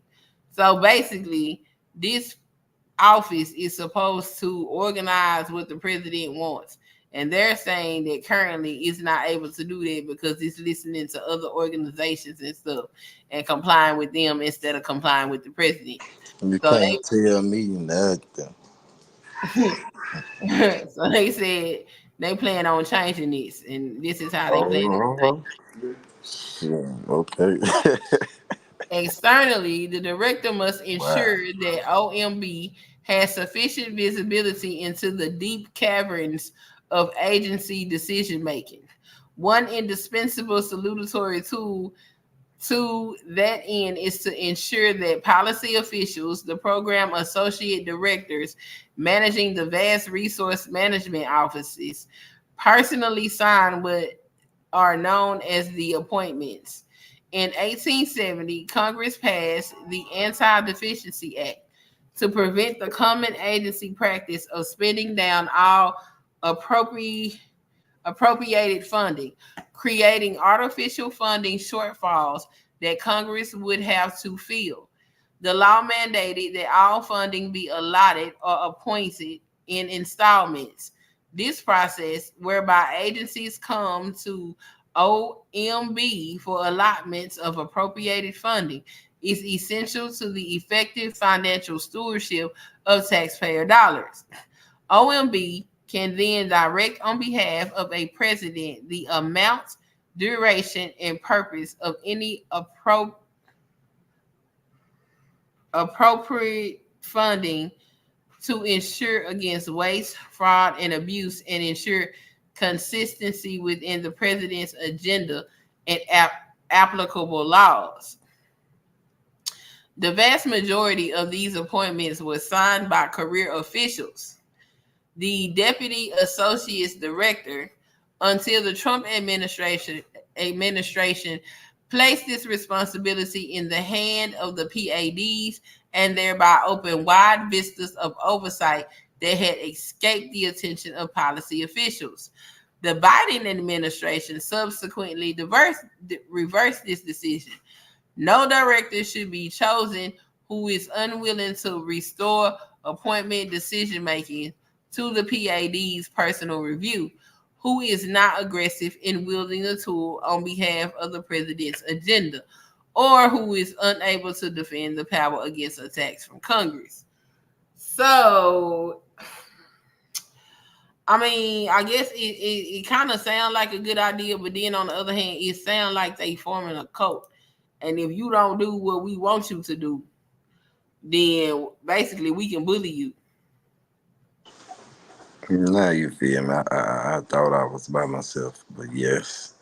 So basically, this office is supposed to organize what the president wants. And they're saying that currently it's not able to do that because it's listening to other organizations and stuff and complying with them instead of complying with the president. You So can't tell me nothing. they so they said they plan on changing this, and this is how they plan to change. Oh, yeah, okay. Externally, the director must Wow. ensure that OMB has sufficient visibility into the deep caverns of agency decision making. One indispensable salutatory tool to that end is to ensure that policy officials, the program associate directors managing the vast resource management offices, personally sign what are known as the appointments. In 1870, Congress passed the Anti Deficiency Act to prevent the common agency practice of spending down all appropriate appropriated funding, creating artificial funding shortfalls that Congress would have to fill. The law mandated that all funding be allotted or appointed in installments. This process, whereby agencies come to OMB for allotments of appropriated funding, is essential to the effective financial stewardship of taxpayer dollars. OMB can then direct on behalf of a president the amount, duration, and purpose of any appropriate funding to ensure against waste, fraud, and abuse and ensure consistency within the president's agenda and applicable laws. The vast majority of these appointments were signed by career officials. The deputy associate director, until the Trump administration placed this responsibility in the hand of the PADs and thereby opened wide vistas of oversight that had escaped the attention of policy officials. The Biden administration subsequently reversed this decision. No director should be chosen who is unwilling to restore appointment decision making to the PAD's personal review, who is not aggressive in wielding a tool on behalf of the president's agenda, or who is unable to defend the power against attacks from Congress. So, I mean, I guess it kind of sounds like a good idea, but then on the other hand, it sounds like they forming a cult. And if you don't do what we want you to do, then basically we can bully you. Now you feel me? I thought I was by myself, but yes.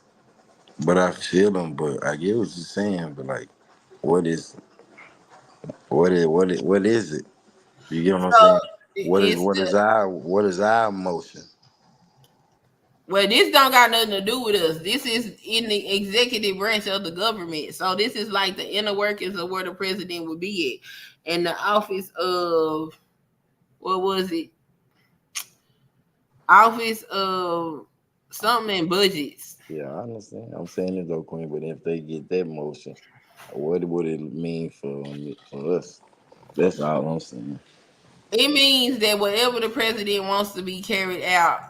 But I feel them. But I get what you're saying. But like, what is what is it? You get what I'm So saying? it's the What is our emotion? well, this don't got nothing to do with us. This is in the executive branch of the government. So this is like the inner workings of where the president would be at. In the office of what was it? Office of something in budgets. Yeah, I understand. I'm saying it though, Queen. But if they get that motion, what would it mean for us? That's all I'm saying. It means that whatever the president wants to be carried out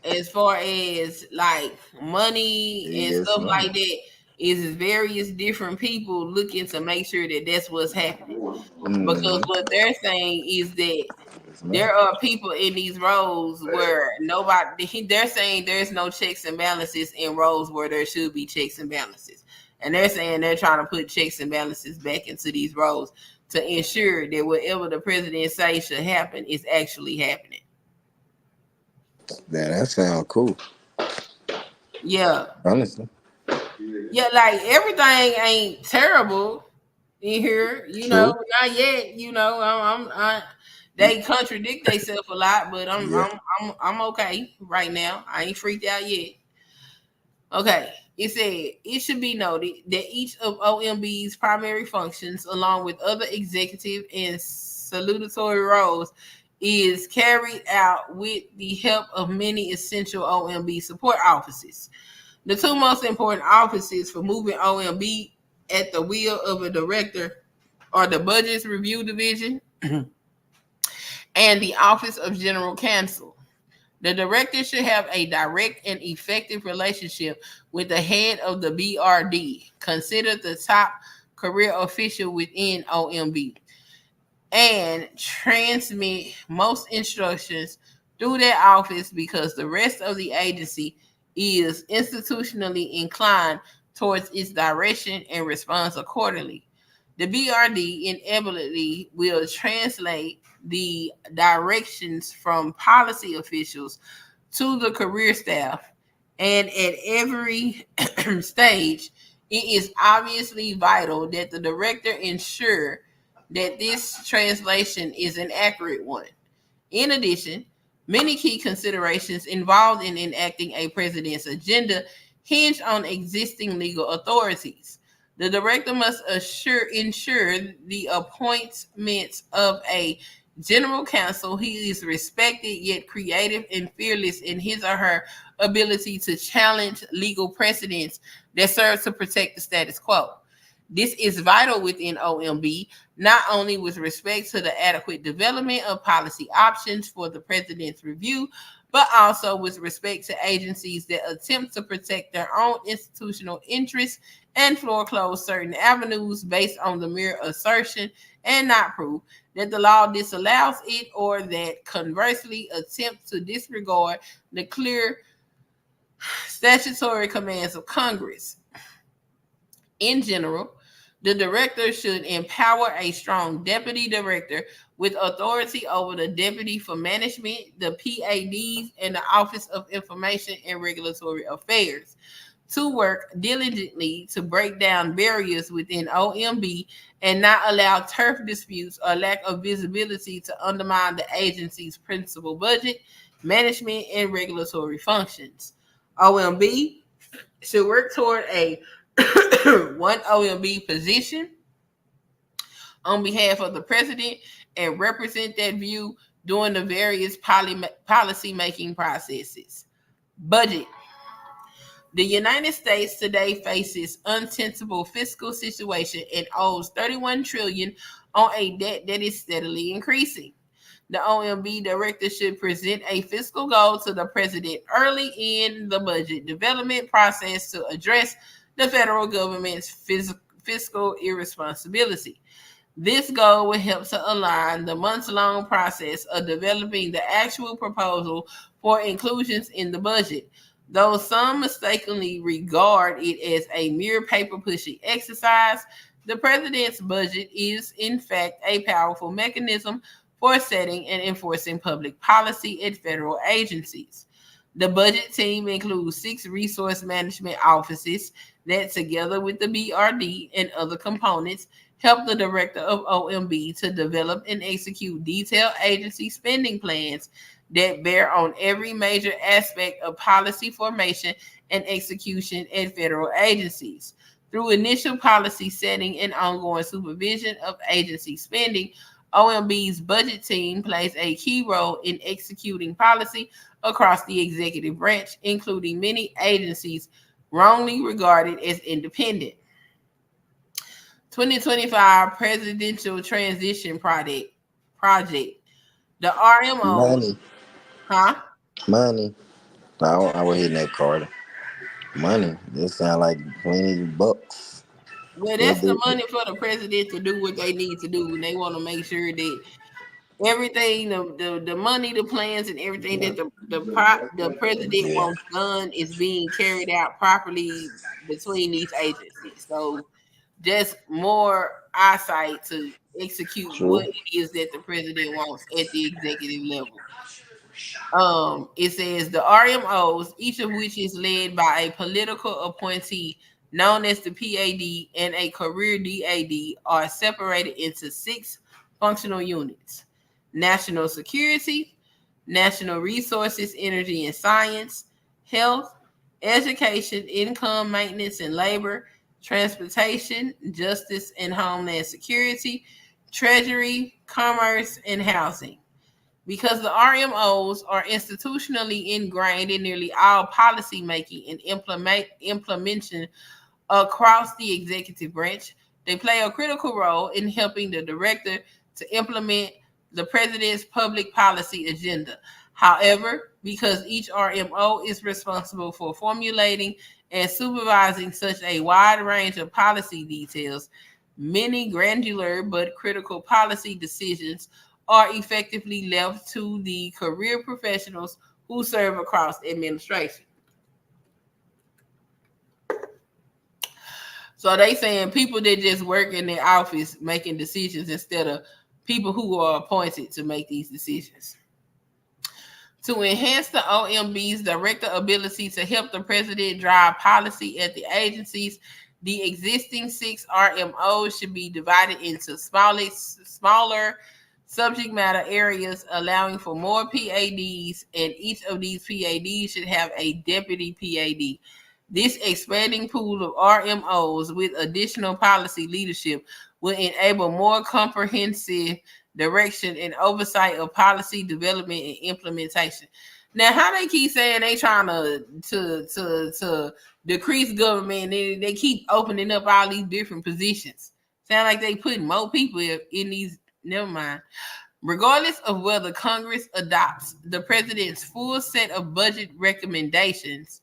as far as like money and Yes, stuff ma'am. like that is various different people looking to make sure that that's what's happening. Because Mm-hmm. what they're saying is that Yes, ma'am. there are people in these roles where nobody, they're saying there's no checks and balances in roles where there should be checks and balances. And they're saying they're trying to put checks and balances back into these roles to ensure that whatever the president says should happen is actually happening. Yeah, that sounds cool. Yeah. Honestly. Yeah, like everything ain't terrible in here, True. not yet. They contradict themselves a lot, but Yeah. I'm okay right now. I ain't freaked out yet. Okay, it said it should be noted that each of OMB's primary functions, along with other executive and salutatory roles, is carried out with the help of many essential OMB support offices. The two most important offices for moving OMB at the will of a director are the Budgets Review Division and the Office of General Counsel. The director should have a direct and effective relationship with the head of the BRD, considered the top career official within OMB, and transmit most instructions through that office because the rest of the agency is institutionally inclined towards its direction and responds accordingly. The BRD inevitably will translate the directions from policy officials to the career staff, and at every stage, it is obviously vital that the director ensure that this translation is an accurate one. In addition, many key considerations involved in enacting a president's agenda hinge on existing legal authorities. The director must ensure the appointment of a general counsel who is respected yet creative and fearless in his or her ability to challenge legal precedents that serve to protect the status quo. This is vital within OMB, not only with respect to the adequate development of policy options for the president's review, but also with respect to agencies that attempt to protect their own institutional interests and foreclose certain avenues based on the mere assertion and not proof that the law disallows it, or that conversely attempts to disregard the clear statutory commands of Congress. In general, the director should empower a strong deputy director with authority over the deputy for management, the PADs, and the Office of Information and Regulatory Affairs to work diligently to break down barriers within OMB and not allow turf disputes or lack of visibility to undermine the agency's principal budget, management, and regulatory functions. OMB should work toward a one OMB position on behalf of the president and represent that view during the various policy making processes. Budget. The United States today faces untenable fiscal situation and owes 31 trillion on a debt that is steadily increasing. The OMB director should present a fiscal goal to the president early in the budget development process to address the federal government's fiscal irresponsibility. This goal will help to align the months-long process of developing the actual proposal for inclusions in the budget. Though some mistakenly regard it as a mere paper-pushing exercise, the president's budget is, in fact, a powerful mechanism for setting and enforcing public policy at federal agencies. The budget team includes 6 resource management offices that, together with the BRD and other components, help the director of OMB to develop and execute detailed agency spending plans that bear on every major aspect of policy formation and execution at federal agencies. Through initial policy setting and ongoing supervision of agency spending, OMB's budget team plays a key role in executing policy across the executive branch, including many agencies wrongly regarded as independent. 2025 Presidential Transition Project. The RMO, Money, huh? money. I was hitting that card. Money. This sound like plenty of bucks. Well, They that's the did. money for the president to do what they need to do, and they want to make sure that everything, the money, the plans, and everything that the president Yeah. wants done is being carried out properly between these agencies. So just more eyesight to execute what True. it is that the president wants at the executive level. It says the RMOs, each of which is led by a political appointee known as the PAD and a career DAD, are separated into 6 functional units: national security, national resources, energy and science, health, education, income, maintenance and labor, transportation, justice and homeland security, treasury, commerce, and housing. Because the RMOs are institutionally ingrained in nearly all policy making and implementation across the executive branch, they play a critical role in helping the director to implement the president's public policy agenda. However, because each RMO is responsible for formulating and supervising such a wide range of policy details, many granular but critical policy decisions are effectively left to the career professionals who serve across administration. So they saying people that just work in their office making decisions instead of people who are appointed to make these decisions. To enhance the OMB's director ability to help the president drive policy at the agencies, the existing 6 RMOs should be divided into smaller subject matter areas, allowing for more PADs, and each of these PADs should have a deputy PAD. This expanding pool of RMOs with additional policy leadership will enable more comprehensive direction and oversight of policy development and implementation. Now, how they keep saying they trying to decrease government, and they keep opening up all these different positions. Sound like they putting more people in these. Never mind. Regardless of whether Congress adopts the president's full set of budget recommendations,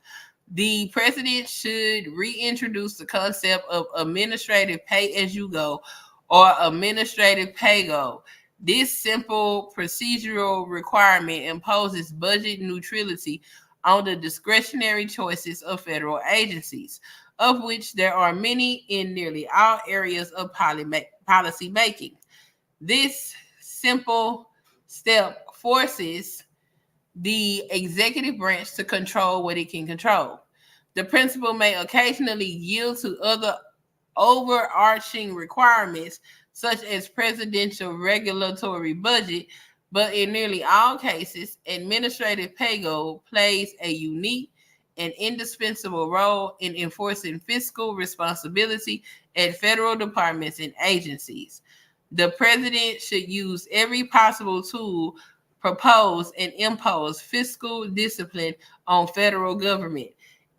the president should reintroduce the concept of administrative pay as you go or administrative pay go. This simple procedural requirement imposes budget neutrality on the discretionary choices of federal agencies, of which there are many in nearly all areas of policy making. This simple step forces the executive branch to control what it can control. The principal may occasionally yield to other overarching requirements, such as presidential regulatory budget, but in nearly all cases, administrative paygo plays a unique and indispensable role in enforcing fiscal responsibility at federal departments and agencies. The president should use every possible tool propose and impose fiscal discipline on federal government.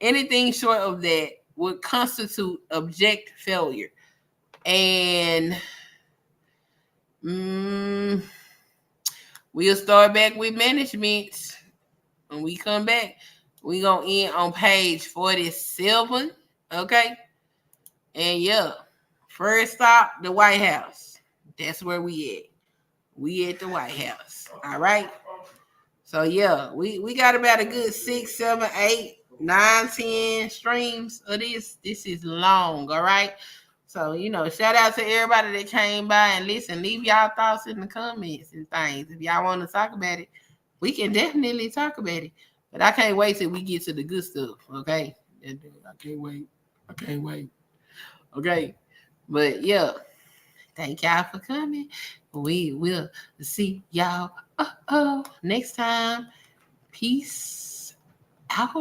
Anything short of that would constitute abject failure. And mm, we'll start back with management. When we come back, we gonna end on page 47. Okay. And yeah, first stop, the White House. That's where we at. We at the White House. All right. So yeah, we got about a good 6, 7, 8, 9, 10 streams of this. This is long, all right. So shout out to everybody that came by and listen. Leave y'all thoughts in the comments and things. If y'all want to talk about it, we can definitely talk about it. But I can't wait till we get to the good stuff. Okay, I can't wait. I can't wait. Okay, but yeah, thank y'all for coming. We will see y'all next time. Peace out.